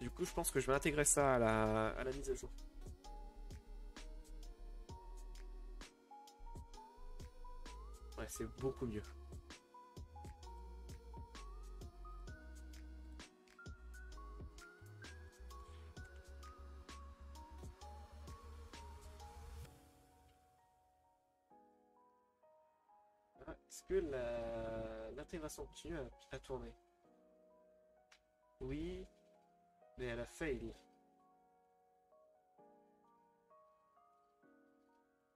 Du coup, je pense que je vais intégrer ça à la mise à jour. Ouais, c'est beaucoup mieux. Ah, est-ce que l'intégration continue à tourner? Oui, mais elle a fail.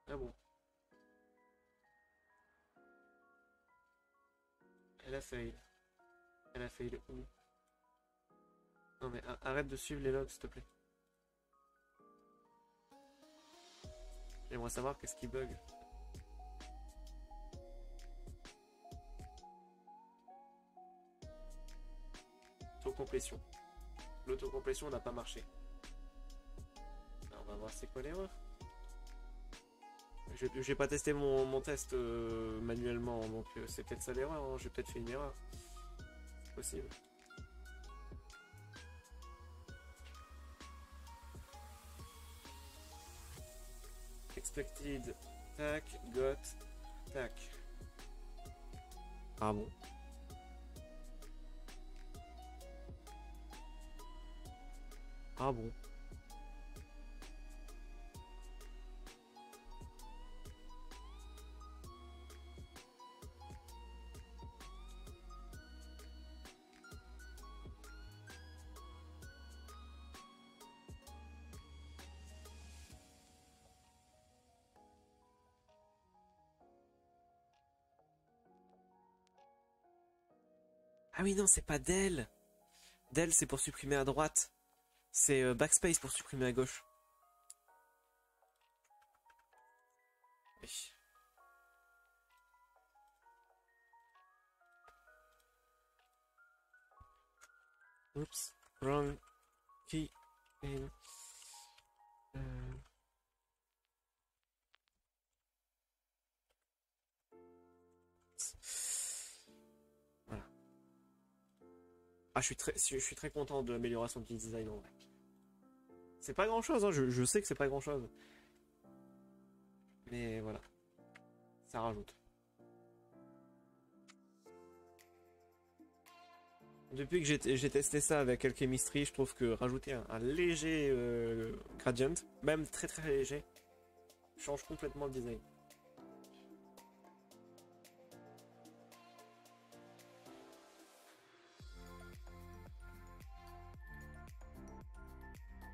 Ah bon, elle a fail. Elle a fail où? Non mais arrête de suivre les logs, s'il te plaît. J'aimerais savoir qu'est-ce qui bug. Autocomplétion. L'autocomplétion n'a pas marché. Alors, on va voir c'est quoi l'erreur. J'ai pas testé mon test manuellement, donc c'est peut-être ça l'erreur, hein. J'ai peut-être fait une erreur. C'est possible. Expected. Tac, got. Tac. Ah bon? Ah bon? Ah oui, non, c'est pas del. Del, c'est pour supprimer à droite. C'est backspace pour supprimer à gauche. Oui. Oups, wrong key in. Voilà. Ah, je suis très content de l'amélioration du design en vrai. C'est pas grand chose, hein, je sais que c'est pas grand chose. Mais voilà, ça rajoute. Depuis que j'ai testé ça avec Alchemistry, je trouve que rajouter un léger gradient, même très très léger, change complètement le design.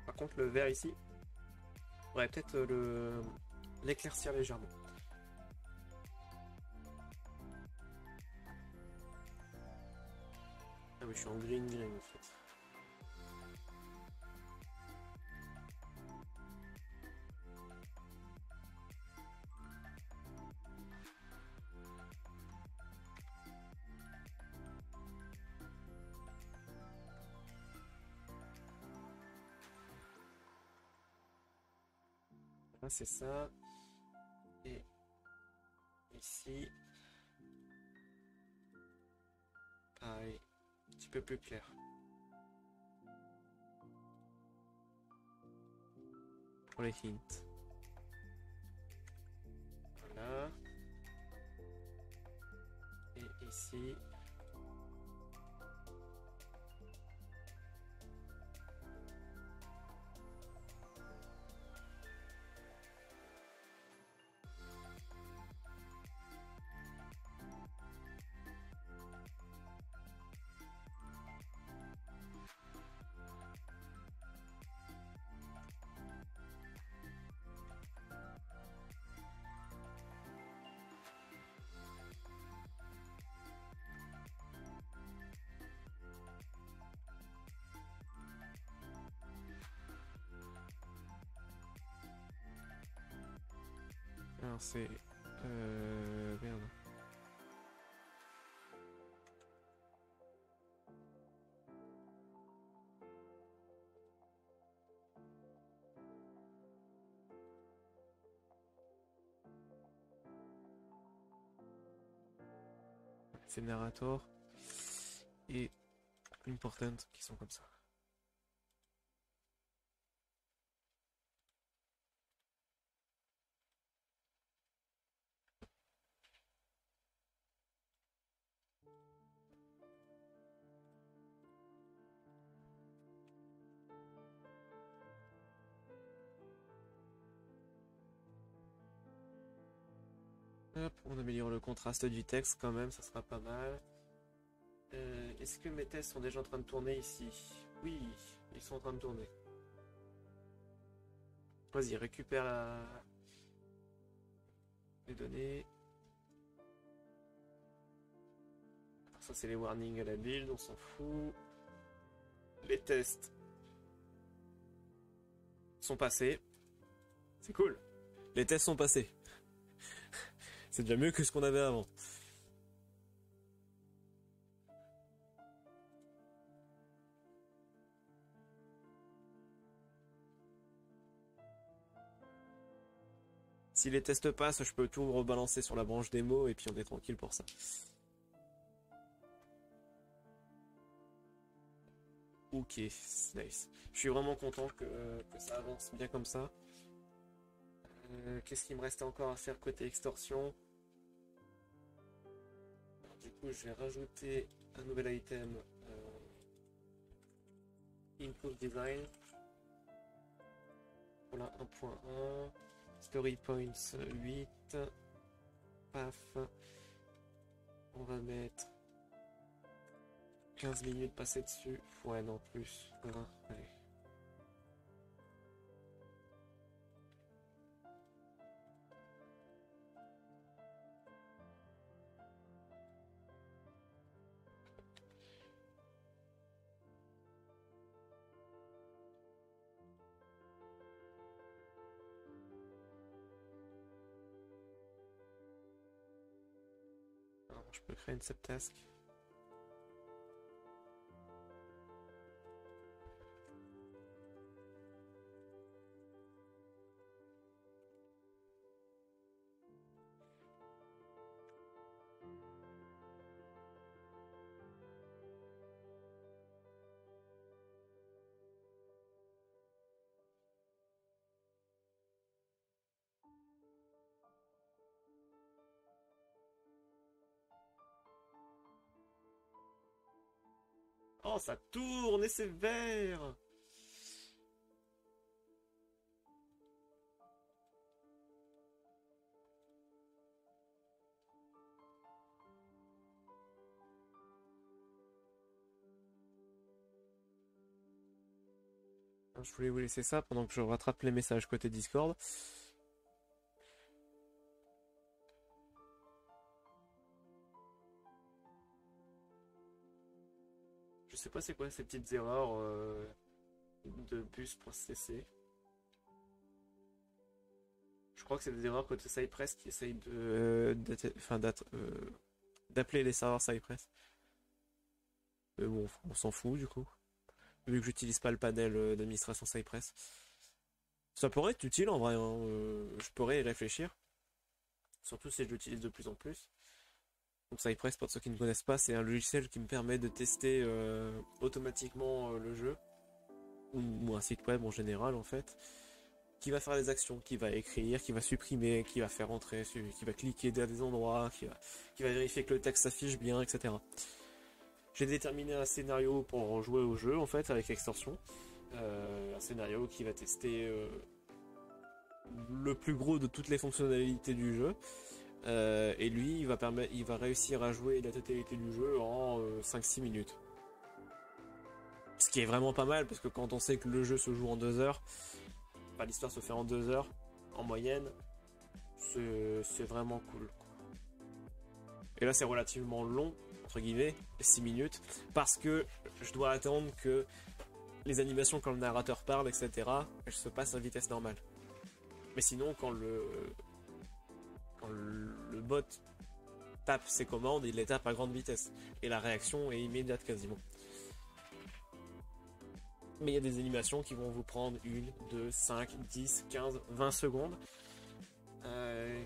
Par contre, le vert ici, on va peut-être l'éclaircir légèrement. Ah oui, je suis en green green en fait. Là, c'est ça. Et ici, pareil, un petit peu plus clair. Pour les hints. ici. Alors c'est... Merde. C'est narrator et important qui sont comme ça. Hop, on améliore le contraste du texte quand même, ça sera pas mal. Est-ce que mes tests sont déjà en train de tourner ici? Oui, ils sont en train de tourner. Vas-y, récupère les données. Ça c'est les warnings à la build, on s'en fout. Les tests sont passés. C'est cool. Les tests sont passés. C'est déjà mieux que ce qu'on avait avant. Si les tests passent, je peux tout rebalancer sur la branche démo et puis on est tranquille pour ça. Ok, nice. Je suis vraiment content que ça avance bien comme ça. Qu'est-ce qu'il me restait encore à faire côté extorsion? Alors, du coup, je vais rajouter un nouvel item. Improve Design. Voilà, 1.1. Story Points 8. Paf. On va mettre 15 minutes passées dessus. Ouais, non, plus. Voilà, allez. Alors, je peux créer une subtask. Oh, ça tourne et c'est vert! Je voulais vous laisser ça pendant que je rattrape les messages côté Discord. Je sais pas c'est quoi ces petites erreurs de bus processé. Je crois que c'est des erreurs côté Cypress qui essayent d'appeler les serveurs Cypress. Mais bon, on s'en fout du coup. Vu que j'utilise pas le panel d'administration Cypress. Ça pourrait être utile en vrai, hein. Je pourrais y réfléchir. Surtout si je l'utilise de plus en plus. Donc Cypress, pour ceux qui ne connaissent pas, c'est un logiciel qui me permet de tester automatiquement le jeu. Ou un site web en général en fait. qui va faire des actions, qui va écrire, qui va supprimer, qui va faire entrer, qui va cliquer à des endroits, qui va vérifier que le texte s'affiche bien, etc. J'ai déterminé un scénario pour jouer au jeu en fait avec Extorsion. Un scénario qui va tester le plus gros de toutes les fonctionnalités du jeu. Et lui, il va réussir à jouer la totalité du jeu en 5-6 minutes. Ce qui est vraiment pas mal, parce que quand on sait que le jeu se joue en 2 heures, enfin, l'histoire se fait en 2 heures, en moyenne, c'est vraiment cool. Et là, c'est relativement long, entre guillemets, 6 minutes, parce que je dois attendre que les animations, quand le narrateur parle, etc., elles se passent à vitesse normale. Mais sinon, quand le bot tape ses commandes, il les tape à grande vitesse. Et la réaction est immédiate quasiment. Mais il y a des animations qui vont vous prendre 1, 2, 5, 10, 15, 20 secondes.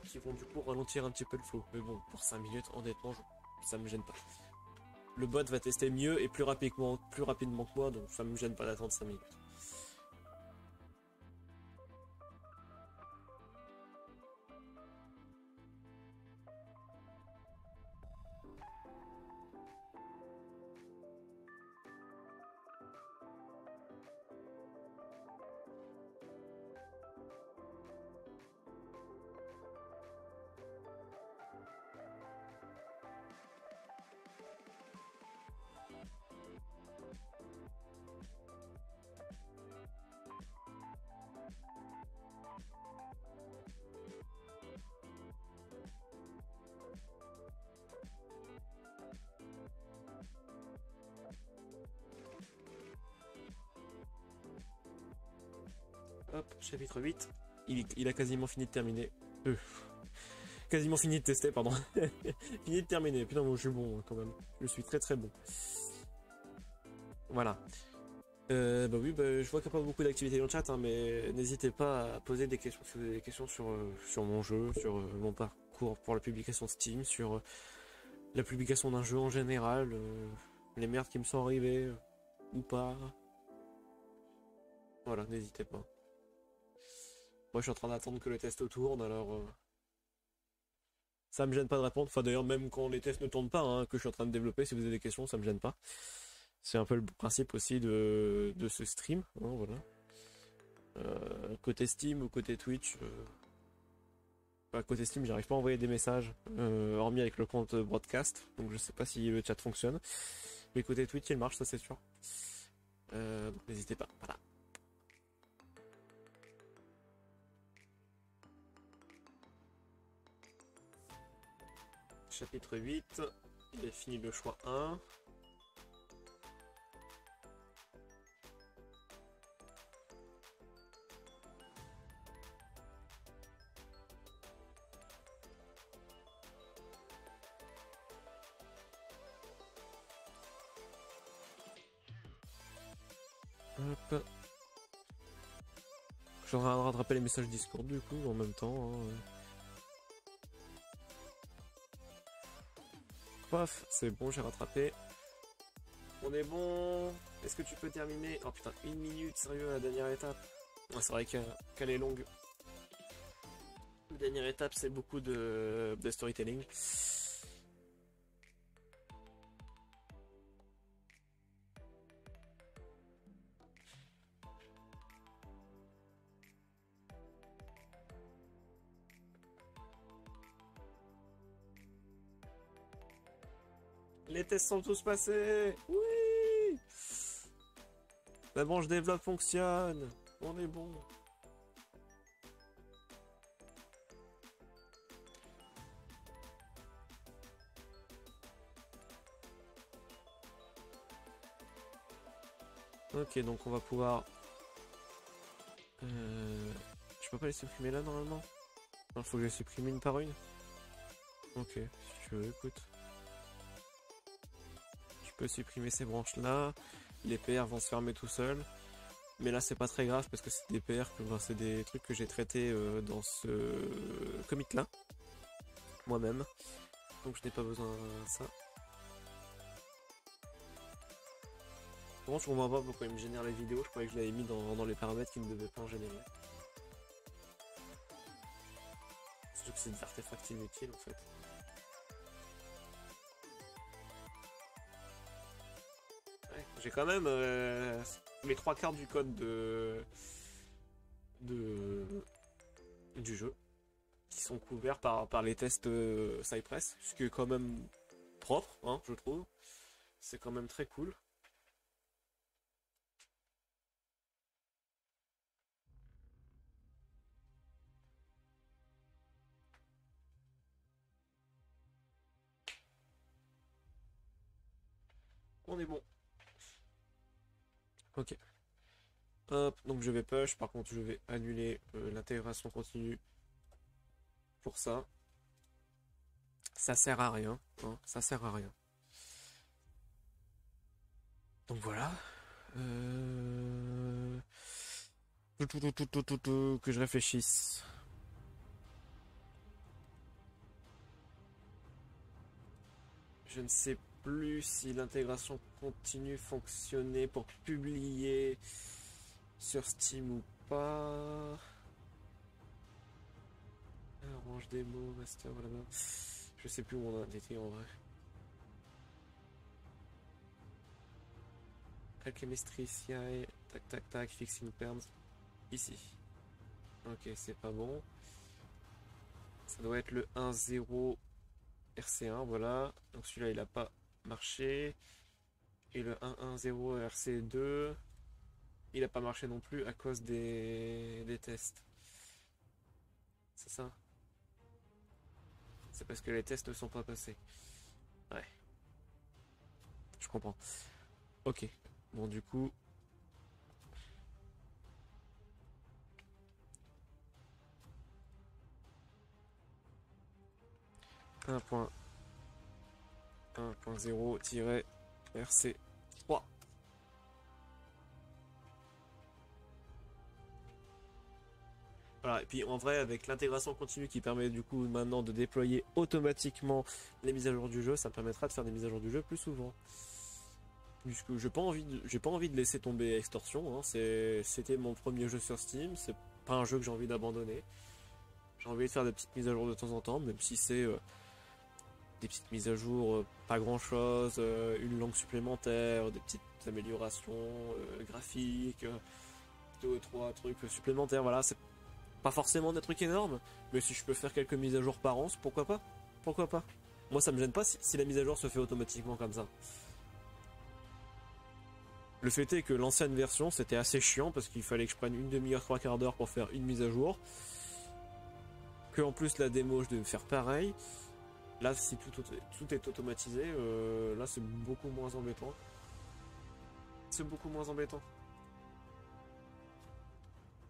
Qui vont du coup ralentir un petit peu le flow. Mais bon, pour 5 minutes, honnêtement, ça me gêne pas. Le bot va tester mieux et plus rapidement que moi, donc ça me gêne pas d'attendre 5 minutes. Hop, chapitre 8. Il a quasiment fini de terminer. Quasiment fini de tester, pardon. Fini de terminer. Putain, moi je suis bon quand même. Je suis très très bon. Voilà. Bah oui, je vois qu'il n'y a pas beaucoup d'activités dans le chat, hein, mais n'hésitez pas à poser des questions si vous avez des questions sur mon jeu, sur mon parcours pour la publication Steam, sur la publication d'un jeu en général, les merdes qui me sont arrivées, ou pas. Voilà, n'hésitez pas. Moi je suis en train d'attendre que le test tourne, alors ça me gêne pas de répondre. Enfin d'ailleurs même quand les tests ne tournent pas, hein, que je suis en train de développer, si vous avez des questions, ça me gêne pas. C'est un peu le principe aussi de ce stream, hein, voilà. Côté Steam ou côté Twitch, côté Steam j'arrive pas à envoyer des messages, hormis avec le compte broadcast, donc je sais pas si le chat fonctionne. Mais côté Twitch il marche, ça c'est sûr. Donc n'hésitez pas, voilà. Chapitre 8, il a fini le choix 1. Hop. Je suis en train de rattraper les messages Discord du coup en même temps. Hein. Paf, c'est bon, j'ai rattrapé. On est bon. Est-ce que tu peux terminer? Oh putain, 1 minute, sérieux, la dernière étape. Ah, c'est vrai qu'elle est longue. La dernière étape, c'est beaucoup de storytelling. Les tests sont tous passés. Oui. La branche développe fonctionne. On est bon. Ok, donc on va pouvoir... Je peux pas les supprimer là normalement? Il faut que je les supprime une par une. Ok, si tu veux, écoute. Tu peux supprimer ces branches là. Les PR vont se fermer tout seuls. Mais là c'est pas très grave parce que c'est des PR, c'est des trucs que j'ai traités dans ce commit là. Moi-même. Donc je n'ai pas besoin de ça. Bon, je comprends pas pourquoi il me génère les vidéos. Je croyais que je l'avais mis dans les paramètres qui ne devaient pas en générer. Surtout que c'est des artefacts inutiles en fait. Ouais, j'ai quand même les trois quarts du code de du jeu qui sont couverts par les tests Cypress, ce qui est quand même propre, hein, je trouve. C'est quand même très cool. On est bon. Ok. Hop, donc je vais push. Par contre, je vais annuler l'intégration continue pour ça. Ça sert à rien, hein, ça sert à rien. Donc voilà. Euh... Que je réfléchisse. Je ne sais plus si l'intégration continue fonctionnait pour publier sur Steam ou pas. Range démo, master, voilà. Je sais plus où on a été en vrai. Alchemistry CI, tac tac tac, fixing perms. Ici. Ok, c'est pas bon. Ça doit être le 1.0 RC1, voilà. Donc celui-là, il a pas marché. Et le 1.1.0 RC2, il a pas marché non plus à cause des tests. C'est ça? C'est parce que les tests ne sont pas passés. Ouais, je comprends. Ok. Bon, du coup, 1.1.0-RC3. Voilà, et puis en vrai, avec l'intégration continue qui permet du coup maintenant de déployer automatiquement les mises à jour du jeu, ça me permettra de faire des mises à jour du jeu plus souvent. Puisque j'ai pas envie de laisser tomber Extortion, hein. C'était mon premier jeu sur Steam, c'est pas un jeu que j'ai envie d'abandonner. J'ai envie de faire des petites mises à jour de temps en temps, même si c'est des petites mises à jour, pas grand chose, une langue supplémentaire, des petites améliorations graphiques, deux ou trois trucs supplémentaires, voilà, c'est pas forcément des trucs énormes, mais si je peux faire quelques mises à jour par an, pourquoi pas? Pourquoi pas? Moi ça me gêne pas si la mise à jour se fait automatiquement comme ça. Le fait est que l'ancienne version c'était assez chiant parce qu'il fallait que je prenne une demi-heure, trois quarts d'heure pour faire une mise à jour. Que en plus la démo je devais faire pareil. Là si tout est automatisé, là c'est beaucoup moins embêtant. C'est beaucoup moins embêtant.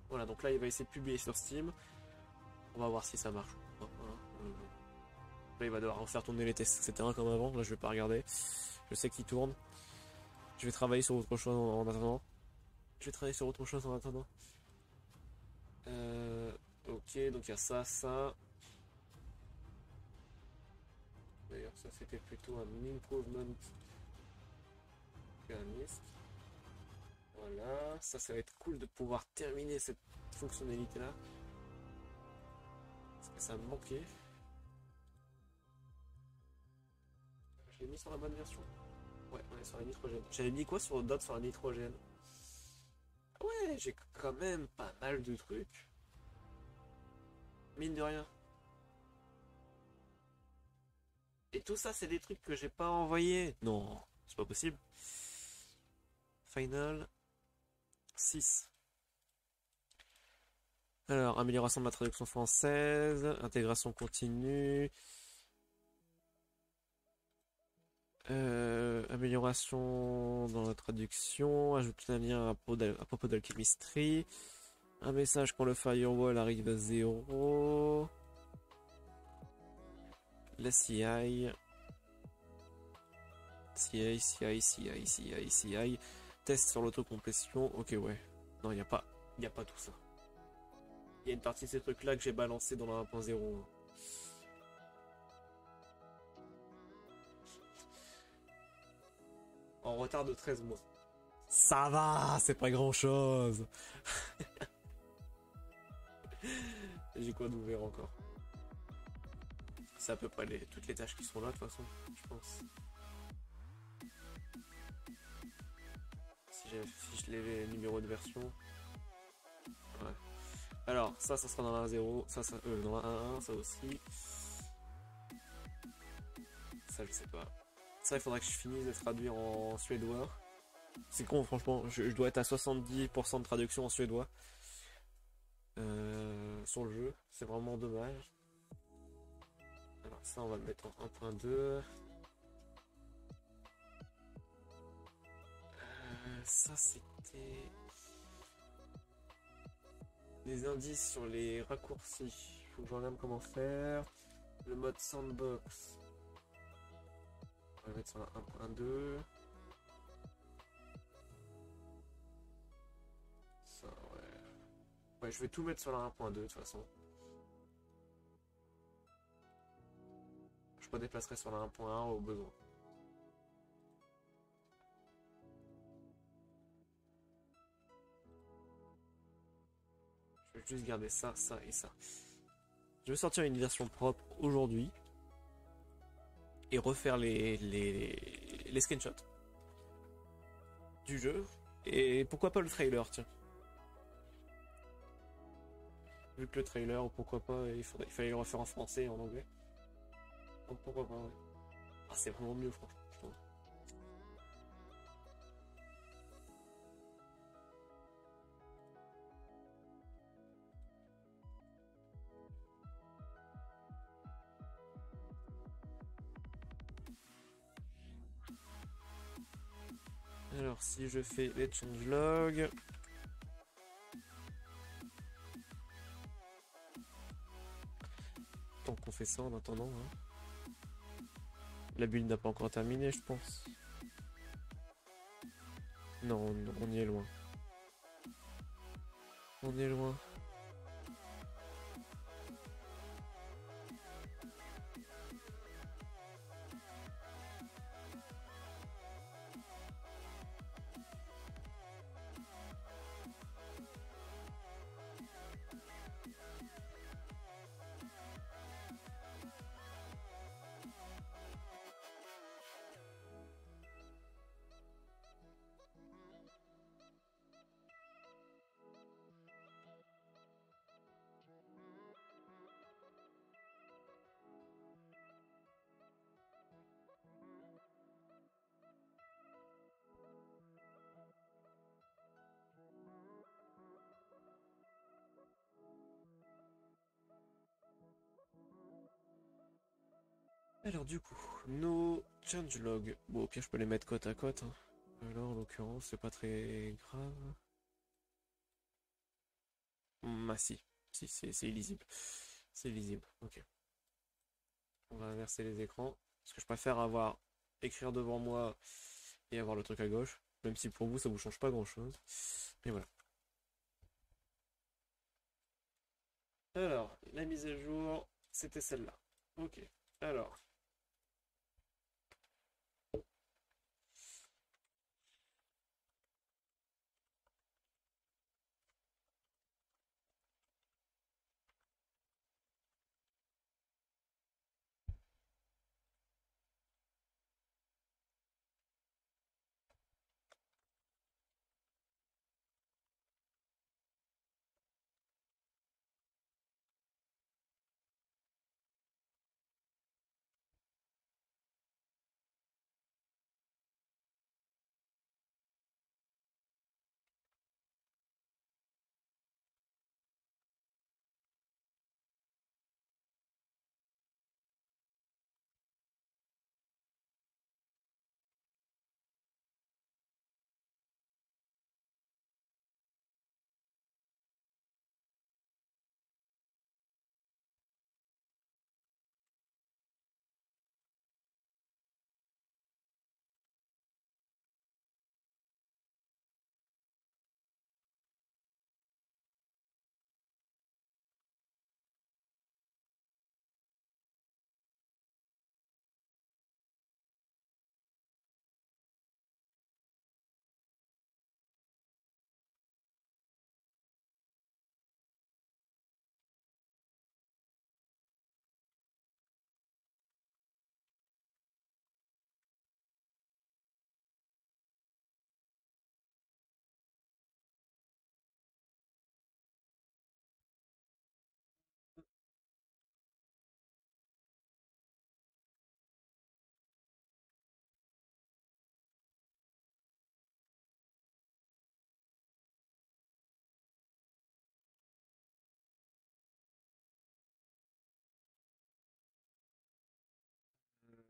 Voilà, donc là il va essayer de publier sur Steam. On va voir si ça marche. Là il va devoir refaire tourner les tests, etc. comme avant. Là je vais pas regarder. Je sais qu'il tourne. Je vais travailler sur autre chose en attendant. Je vais travailler sur autre chose en attendant. Ok, donc il y a ça, ça. D'ailleurs, ça c'était plutôt un improvement qu'un mist. Voilà, ça va être cool de pouvoir terminer cette fonctionnalité là. Parce que ça me manquait. Je l'ai mis sur la bonne version. Ouais, on est sur la nitrogène. J'avais mis quoi sur d'autres sur la nitrogène? Ouais, j'ai quand même pas mal de trucs. Mine de rien. Et tout ça, c'est des trucs que j'ai pas envoyés. Non, c'est pas possible. Final 6. Alors, amélioration de la traduction française, intégration continue, amélioration dans la traduction, ajouter un lien à propos d'Alchemistry, un message quand le firewall arrive à 0, la CI, CI, test sur l'autocomplétion, ok ouais, non y a pas tout ça. Il y a une partie de ces trucs là que j'ai balancé dans la 1.0. En retard de 13 mois. Ça va, c'est pas grand chose. J'ai quoi d'ouvert encore? C'est à peu près toutes les tâches qui sont là, de toute façon, je pense. Si je les numéros de version. Ouais. Alors, ça sera dans la 1.0, dans la 1.1, ça aussi. Ça, je sais pas. Ça, il faudra que je finisse de traduire en suédois. C'est con, franchement, je dois être à 70% de traduction en suédois sur le jeu. C'est vraiment dommage. Alors ça, on va le mettre en 1.2. Ça, c'était les indices sur les raccourcis. Faut que je regarde comment faire. Le mode sandbox. On va le mettre sur la 1.2. Ça, ouais. Ouais, je vais tout mettre sur la 1.2 de toute façon. Je redéplacerai sur la 1.1 au besoin. Je vais juste garder ça, ça et ça. Je vais sortir une version propre aujourd'hui et refaire les screenshots du jeu. Et pourquoi pas le trailer, tiens. Vu que le trailer, pourquoi pas, il fallait le refaire en français et en anglais. Donc pourquoi pas, ouais. Ah, c'est vraiment mieux, franchement, je trouve. Alors, si je fais les changelog. Tant qu'on fait ça en attendant, hein. La build n'a pas encore terminé, je pense. Non, on y est loin. On est loin. Alors du coup, nos changelog. Bon, au pire, je peux les mettre côte à côte, hein. Alors, en l'occurrence, c'est pas très grave. Ah si. Si, c'est illisible. C'est lisible, ok. On va inverser les écrans. Parce que je préfère écrire devant moi et avoir le truc à gauche. Même si pour vous, ça vous change pas grand-chose. Mais voilà. Alors, la mise à jour, c'était celle-là. Ok. Alors,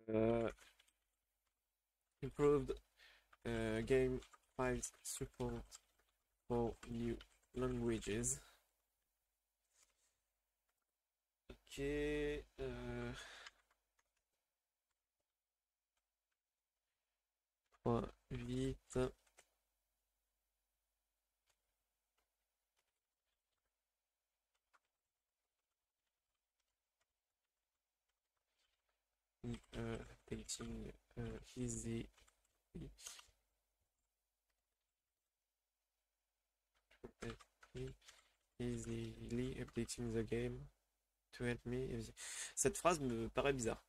Euh, improved game files support for new languages. Ok. 3, 8. Updating easy. Easily updating the game to help me. Cette phrase me paraît bizarre.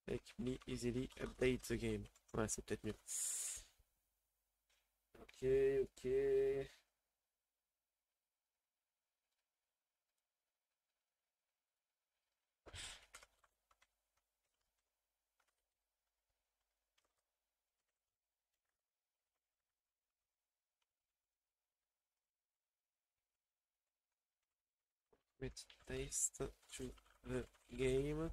Make me easily update the game. Ouais, c'est peut-être mieux. Ok, ok. Let's taste to the game.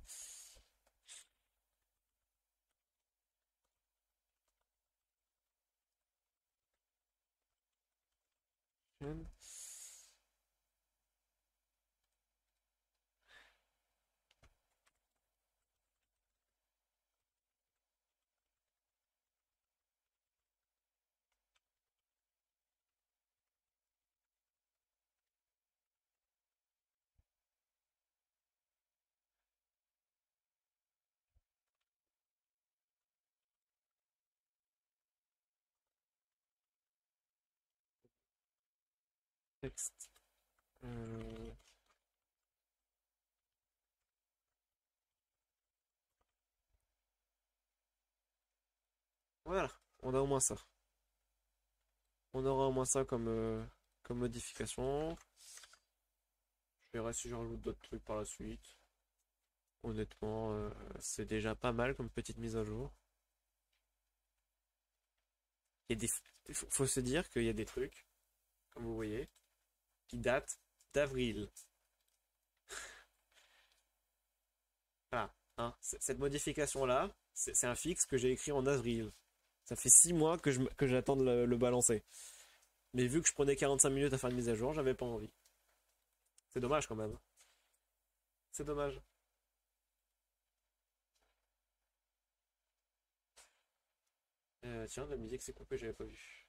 Text. Voilà, on a au moins ça. On aura au moins ça comme modification. Je verrai si je rajoute d'autres trucs par la suite. Honnêtement, c'est déjà pas mal comme petite mise à jour. Faut se dire qu'il y a des trucs, comme vous voyez, qui datent d'avril. Voilà, hein, cette modification-là, c'est un fixe que j'ai écrit en avril. Ça fait 6 mois que j'attends de le balancer. Mais vu que je prenais 45 minutes à faire une mise à jour, j'avais pas envie. C'est dommage quand même. C'est dommage. Tiens, la musique s'est coupée, j'avais pas vu.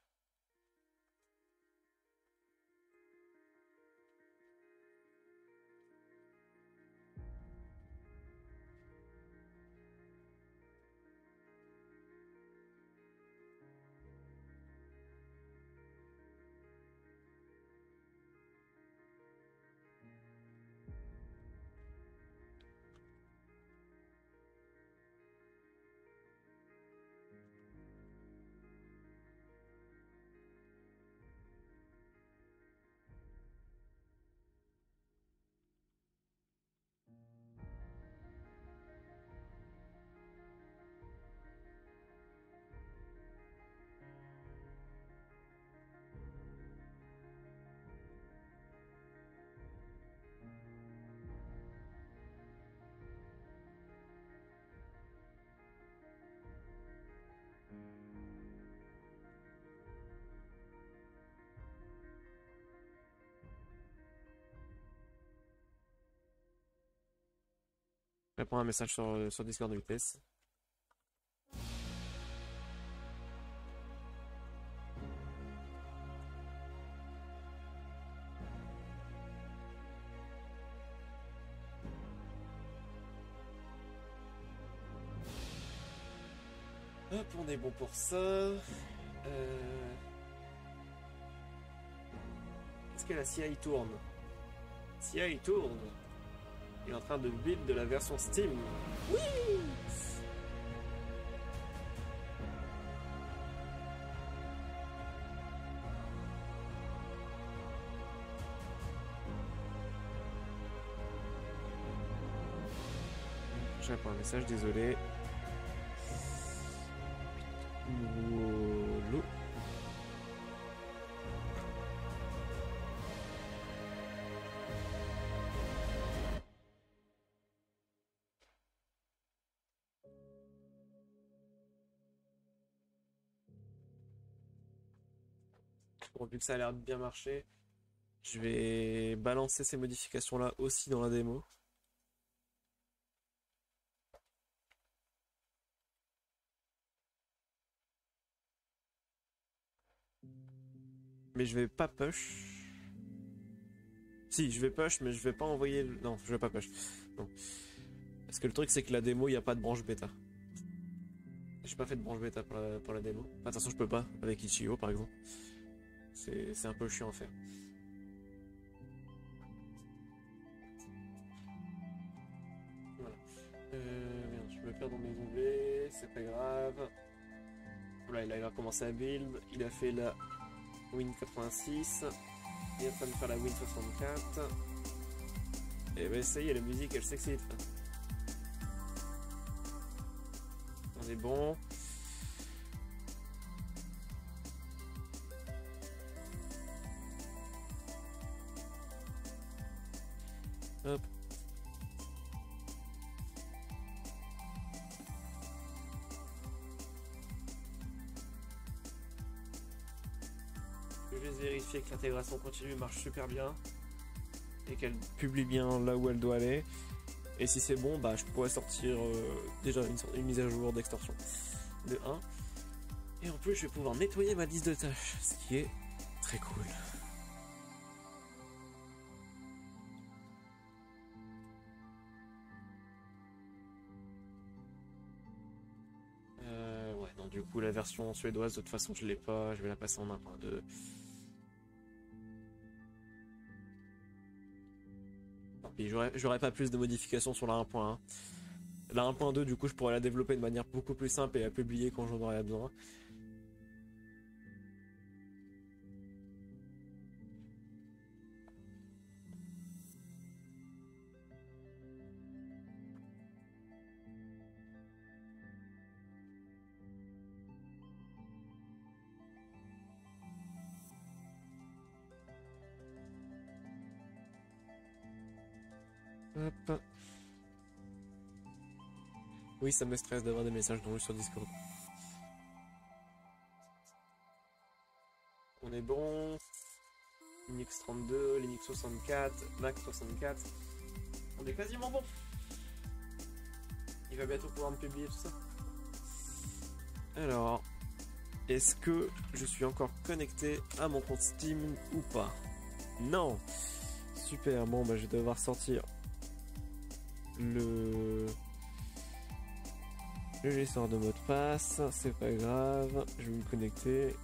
Je réponds à un message sur Discord de vitesse. Hop, on est bon pour ça. Est-ce que la CI tourne? CI tourne. Il est en train de build de la version Steam. Oui. Je réponds à un message, désolé. Wolo. Bon, vu que ça a l'air de bien marcher, je vais balancer ces modifications-là aussi dans la démo. Mais je vais pas push. Si, je vais push, mais je vais pas envoyer... Non, je vais pas push. Non. Parce que le truc, c'est que la démo, il n'y a pas de branche bêta. J'ai pas fait de branche bêta pour la démo. Enfin, de toute façon, je peux pas, avec Ichigo, par exemple. C'est un peu chiant à faire. Voilà. Merde, je me perds dans mes onglets, c'est pas grave. Voilà, là, il a commencé à build. Il a fait la Win 86. Il est en train de faire la Win 64. Et ben ça y est, la musique elle s'excite. On est bon. Hop. Je vais juste vérifier que l'intégration continue marche super bien. Et qu'elle publie bien là où elle doit aller. Et si c'est bon, bah je pourrais sortir déjà une mise à jour d'extorsion de 1. Et en plus, je vais pouvoir nettoyer ma liste de tâches, ce qui est très cool. Ouais, non, du coup, la version suédoise, de toute façon, je l'ai pas. Je vais la passer en 1.2. Tant pis, j'aurai pas plus de modifications sur la 1.1. La 1.2, du coup, je pourrais la développer de manière beaucoup plus simple et la publier quand j'en aurai besoin. Hop. Oui, ça me stresse d'avoir des messages dans le sur Discord. On est bon. Linux 32, Linux 64, Mac 64. On est quasiment bon. Il va bientôt pouvoir me publier tout ça. Alors, est-ce que je suis encore connecté à mon compte Steam ou pas? Non. Super, bon bah je vais devoir sortir le gestionnaire de mot de passe, c'est pas grave, je vais me connecter.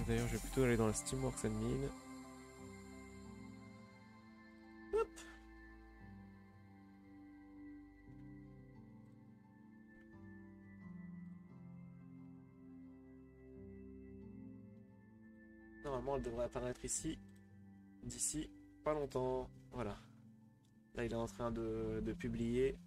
D'ailleurs, je vais plutôt aller dans la Steamworks admin. Hop. Normalement, elle devrait apparaître ici, d'ici pas longtemps. Voilà. Là, il est en train de publier.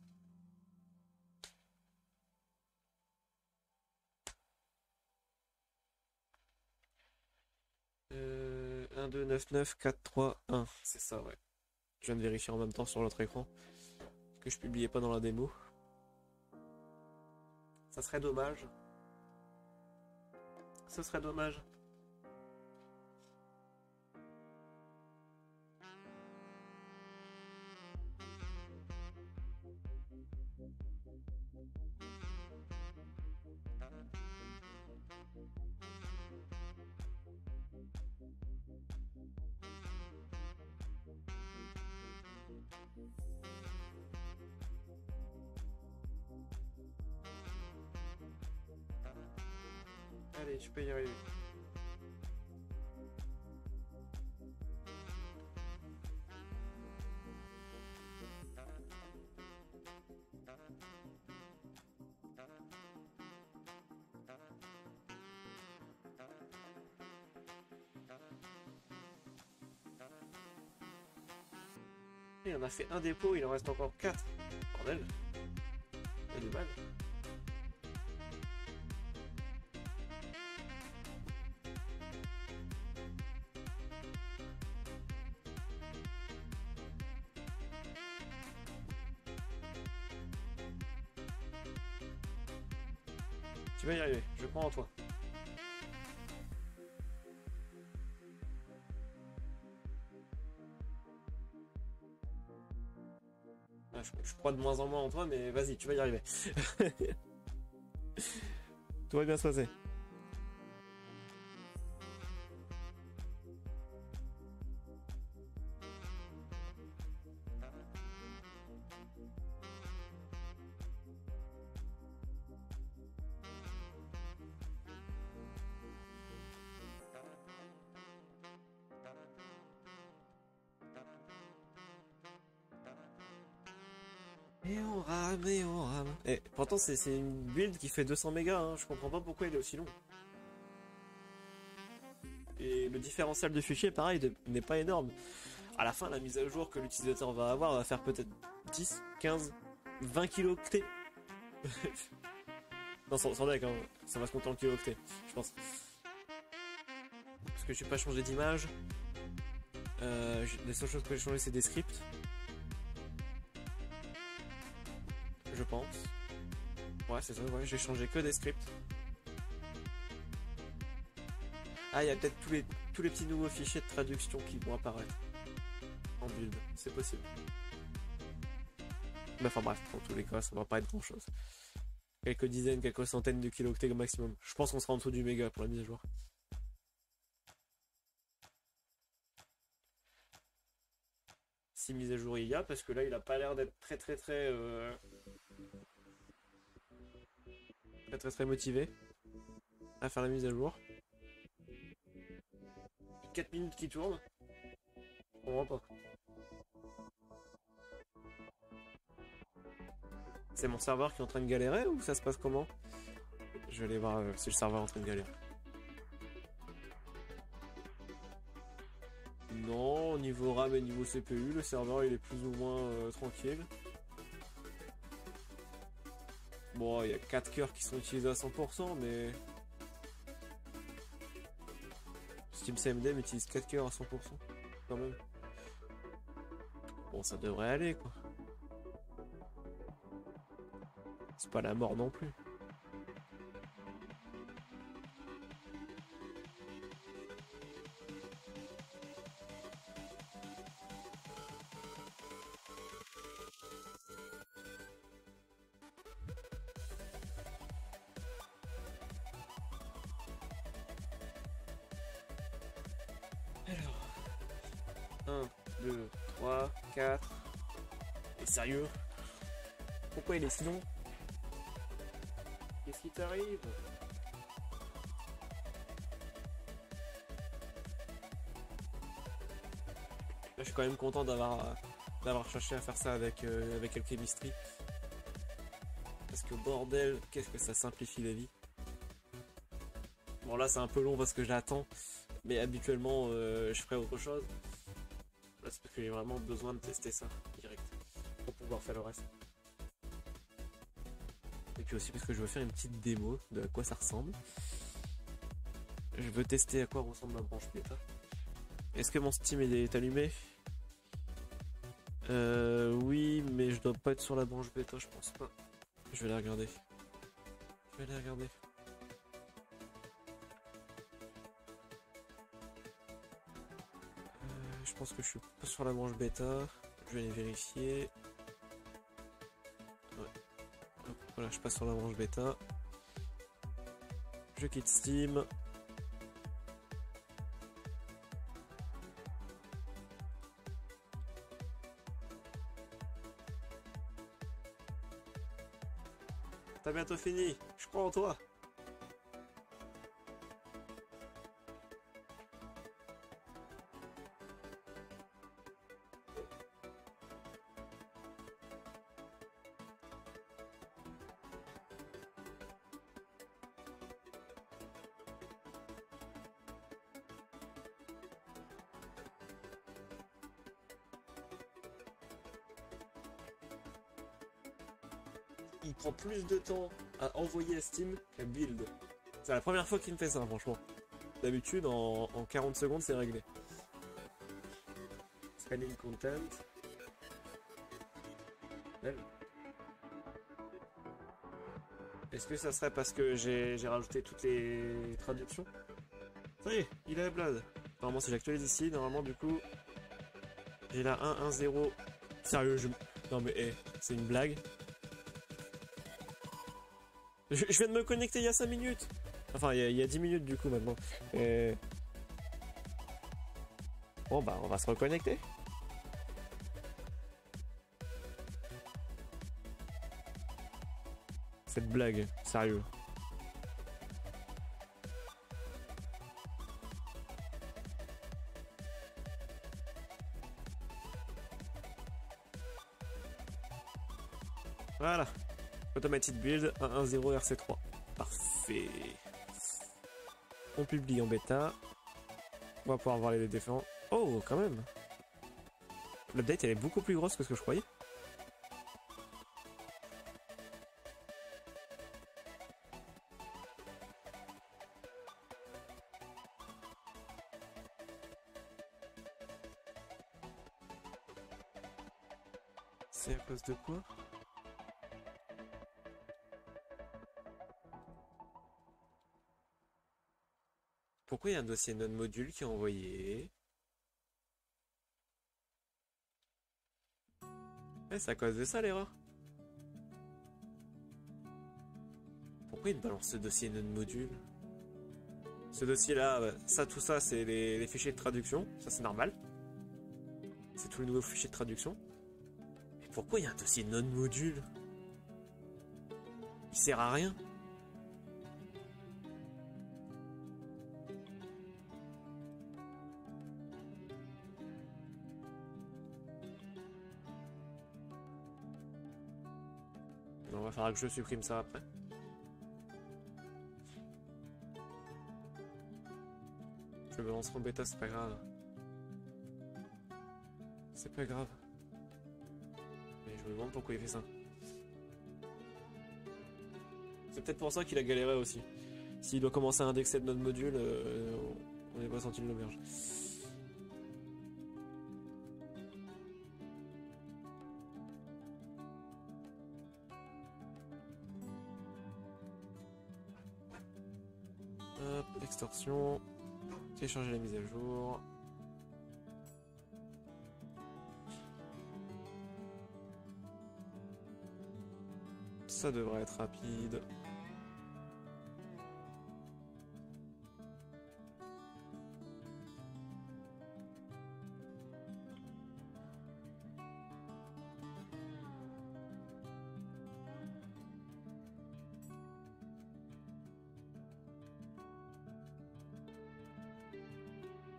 1, 2, 9, 9, 4, 3, 1. C'est ça, ouais. Je viens de vérifier en même temps sur l'autre écran que je publiais pas dans la démo. Ça serait dommage. Ce serait dommage. Allez, tu peux y arriver. Et on a fait un dépôt, il en reste encore 4. Bordel. Il y a du mal. Tu vas y arriver, je crois en toi. Ah, je crois de moins en moins en toi, mais vas-y, tu vas y arriver. Tout va bien se passer. Et on rame, et on rame. Et pourtant, c'est une build qui fait 200 mégas, hein. Je comprends pas pourquoi il est aussi long. Et le différentiel de fichier, pareil, n'est pas énorme. À la fin, la mise à jour que l'utilisateur va avoir va faire peut-être 10, 15, 20 kilooctets. Non, sans deck, hein. Ça va se compter en kilooctets, je pense. Parce que j'ai pas changé d'image. Les seules choses que j'ai changé, c'est des scripts. Je pense. Ouais, c'est ça, ouais, j'ai changé que des scripts. Ah, il y a peut-être tous les petits nouveaux fichiers de traduction qui vont apparaître en build, c'est possible. Mais enfin bref, dans tous les cas, ça va pas être grand chose. Quelques dizaines, quelques centaines de kilooctets au maximum. Je pense qu'on sera en dessous du méga pour la mise à jour. Si mise à jour il y a, parce que là il a pas l'air d'être très motivé à faire la mise à jour. 4 minutes qui tournent. On voit pas. C'est mon serveur qui est en train de galérer ou ça se passe comment? Je vais aller voir si le serveur est en train de galérer. Non, niveau RAM et niveau CPU, le serveur il est plus ou moins tranquille. Bon, il y a 4 cœurs qui sont utilisés à 100%, mais SteamCMD utilise 4 cœurs à 100%, quand même. Bon, ça devrait aller, quoi. C'est pas la mort non plus. Alors, 1, 2, 3, 4. Et sérieux? Pourquoi il est si long? Qu'est-ce qui t'arrive? Là, je suis quand même content d'avoir cherché à faire ça avec Alchemistry. Parce que bordel, qu'est-ce que ça simplifie la vie. Bon là c'est un peu long parce que j'attends, mais habituellement je ferai autre chose. Là c'est parce que j'ai vraiment besoin de tester ça direct pour pouvoir faire le reste. Et puis aussi parce que je veux faire une petite démo de à quoi ça ressemble. Je veux tester à quoi ressemble ma branche bêta. Est-ce que mon Steam est allumé? Oui, mais je dois pas être sur la branche bêta, je pense pas. Je vais aller regarder. Je pense que je suis pas sur la branche bêta. Je vais aller vérifier. Ouais. Hop, voilà, je passe sur la branche bêta. Je quitte Steam. T'as bientôt fini, je crois en toi. Il prend plus de temps à envoyer à Steam qu'à build. C'est la première fois qu'il me fait ça, franchement. D'habitude, en 40 secondes, c'est réglé. Scanning content. Est-ce que ça serait parce que j'ai rajouté toutes les traductions? Ça y est, il a Blood. Normalement, si j'actualise ici, normalement, du coup, j'ai la 1-1-0. Sérieux, non mais, c'est une blague. Je viens de me connecter il y a 5 minutes. Enfin, il y a 10 minutes, du coup, maintenant. Bon, bah, on va se reconnecter. Cette blague, sérieux. Voilà. Automatic build 1.1.0 RC3. Parfait. On publie en bêta. On va pouvoir voir les différents. Oh, quand même. L'update, elle est beaucoup plus grosse que ce que je croyais. C'est à cause de quoi? Pourquoi il y a un dossier non-module qui est envoyé? C'est à cause de ça l'erreur. Pourquoi il me balance ce dossier non-module? Ce dossier-là, ça, tout ça, c'est les fichiers de traduction. Ça, c'est normal. C'est tous les nouveaux fichiers de traduction. Mais pourquoi il y a un dossier non-module? Il sert à rien. On va falloir que je supprime ça après. Je me lancerai en bêta, c'est pas grave. C'est pas grave. Mais je me demande pourquoi il fait ça. C'est peut-être pour ça qu'il a galéré aussi. S'il doit commencer à indexer de notre module, on n'est pas senti de l'auberge. Hop, extorsion. Télécharger la mise à jour. Ça devrait être rapide.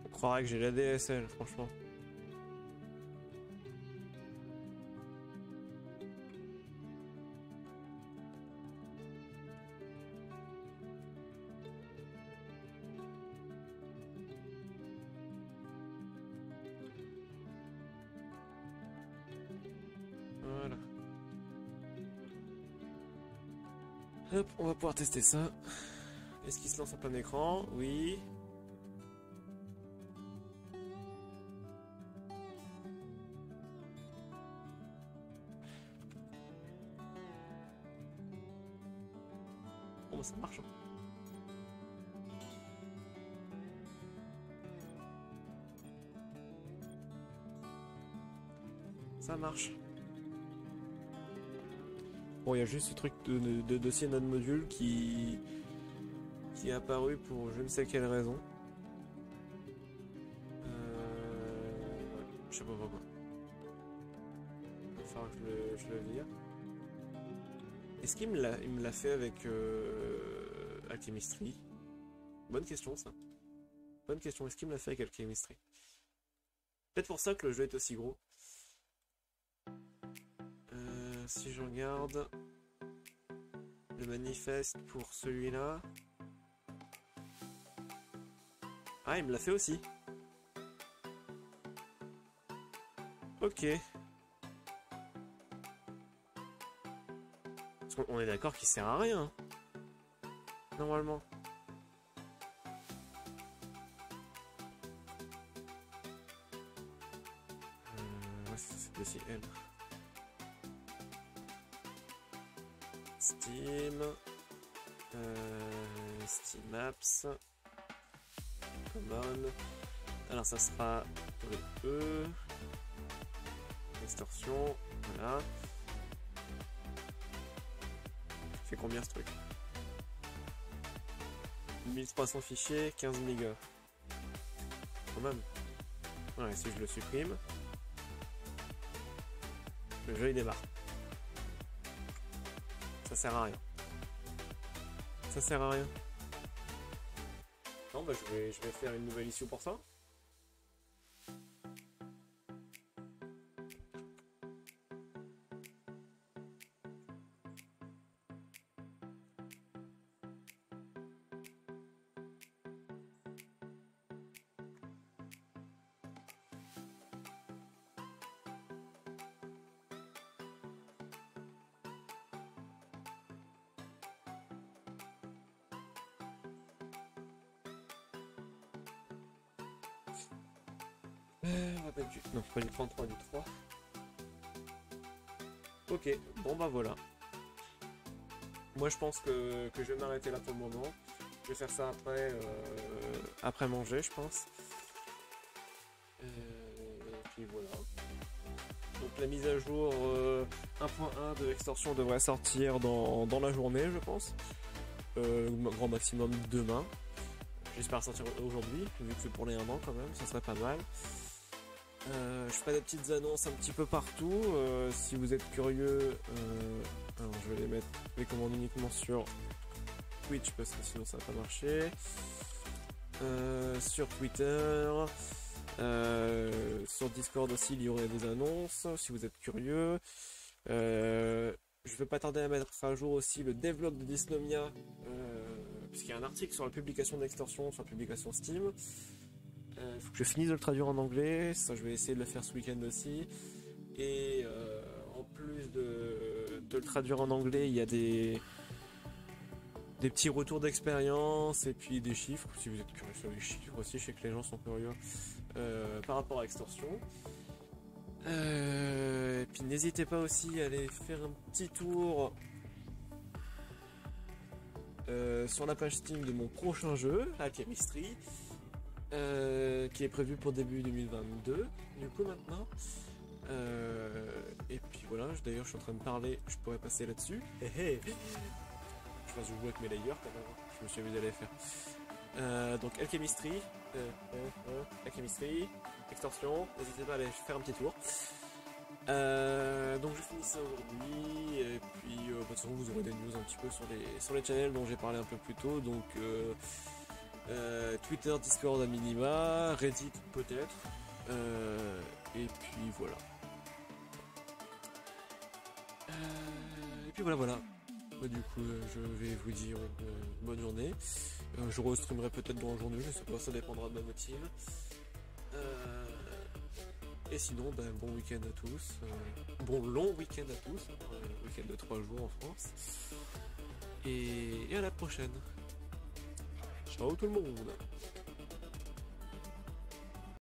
On croirait que j'ai la DSL, franchement. Voilà. Hop, on va pouvoir tester ça. Est-ce qu'il se lance en plein écran? Oui. Bon, bah, ça marche. Hein. Ça marche. Bon, il y a juste ce truc de dossier non-module qui est apparu pour je ne sais quelle raison. Je sais pas pourquoi. Il va falloir que je le vire. Est-ce qu'il me l'a fait avec Alchemistry? Bonne question ça. Bonne question, est-ce qu'il me l'a fait avec Alchemistry? Peut-être pour ça que le jeu est aussi gros. Si je regarde le manifeste pour celui-là. Ah, il me l'a fait aussi. Ok. On est d'accord qu'il sert à rien. Normalement. Ouais, c'est dossier L. Steam. Steam Apps. Common. Alors ça sera E. Extorsion. Voilà. Fait combien ce truc? 1300 fichiers, 15 mégas. Quand même. Ouais, si je le supprime, le jeu il démarre. Ça sert à rien. Ça sert à rien. Non, bah je vais faire une nouvelle issue pour ça. On va pas du... Non, pas du 33, du 3. Ok, bon bah voilà. Moi je pense que je vais m'arrêter là pour le moment. Je vais faire ça après manger, je pense. Et puis voilà. Donc la mise à jour 1.1 de Extorsion devrait sortir dans la journée, je pense. Grand maximum demain. J'espère sortir aujourd'hui, vu que c'est pour les 1 an quand même, ça serait pas mal. Je ferai des petites annonces un petit peu partout. Si vous êtes curieux, alors je vais les commandes uniquement sur Twitch parce que sinon ça va pas marcher. Sur Twitter, sur Discord aussi il y aurait des annonces si vous êtes curieux. Je vais pas tarder à mettre à jour aussi le devlog de Dysnomia, puisqu'il y a un article sur la publication d'Extorsion, sur la publication Steam. Il faut que je finisse de le traduire en anglais, ça je vais essayer de le faire ce week-end aussi. Et en plus de le traduire en anglais, il y a des petits retours d'expérience et puis des chiffres, si vous êtes curieux sur les chiffres aussi, je sais que les gens sont curieux par rapport à Extorsion. Et puis n'hésitez pas aussi à aller faire un petit tour sur la page Steam de mon prochain jeu, Alchemistry. Qui est prévu pour début 2022 du coup maintenant, et puis voilà, d'ailleurs je suis en train de parler, je pourrais passer là-dessus. Je pense que je joue avec mes layers quand même, je me suis amusé à les faire. Donc Alchemistry, Extorsion, n'hésitez pas à aller faire un petit tour. Donc je finis ça aujourd'hui, et puis de toute façon vous aurez des news un petit peu sur les channels dont j'ai parlé un peu plus tôt, donc Twitter, Discord à minima, Reddit peut-être, et puis voilà. Et puis voilà. Du coup, je vais vous dire bonne journée. Je restreamerai peut-être dans la journée, je sais pas, ça dépendra de ma motive. Et sinon, bon week-end à tous. Bon long week-end à tous. Week-end de 3 jours en France. Et à la prochaine. Ciao tout le monde.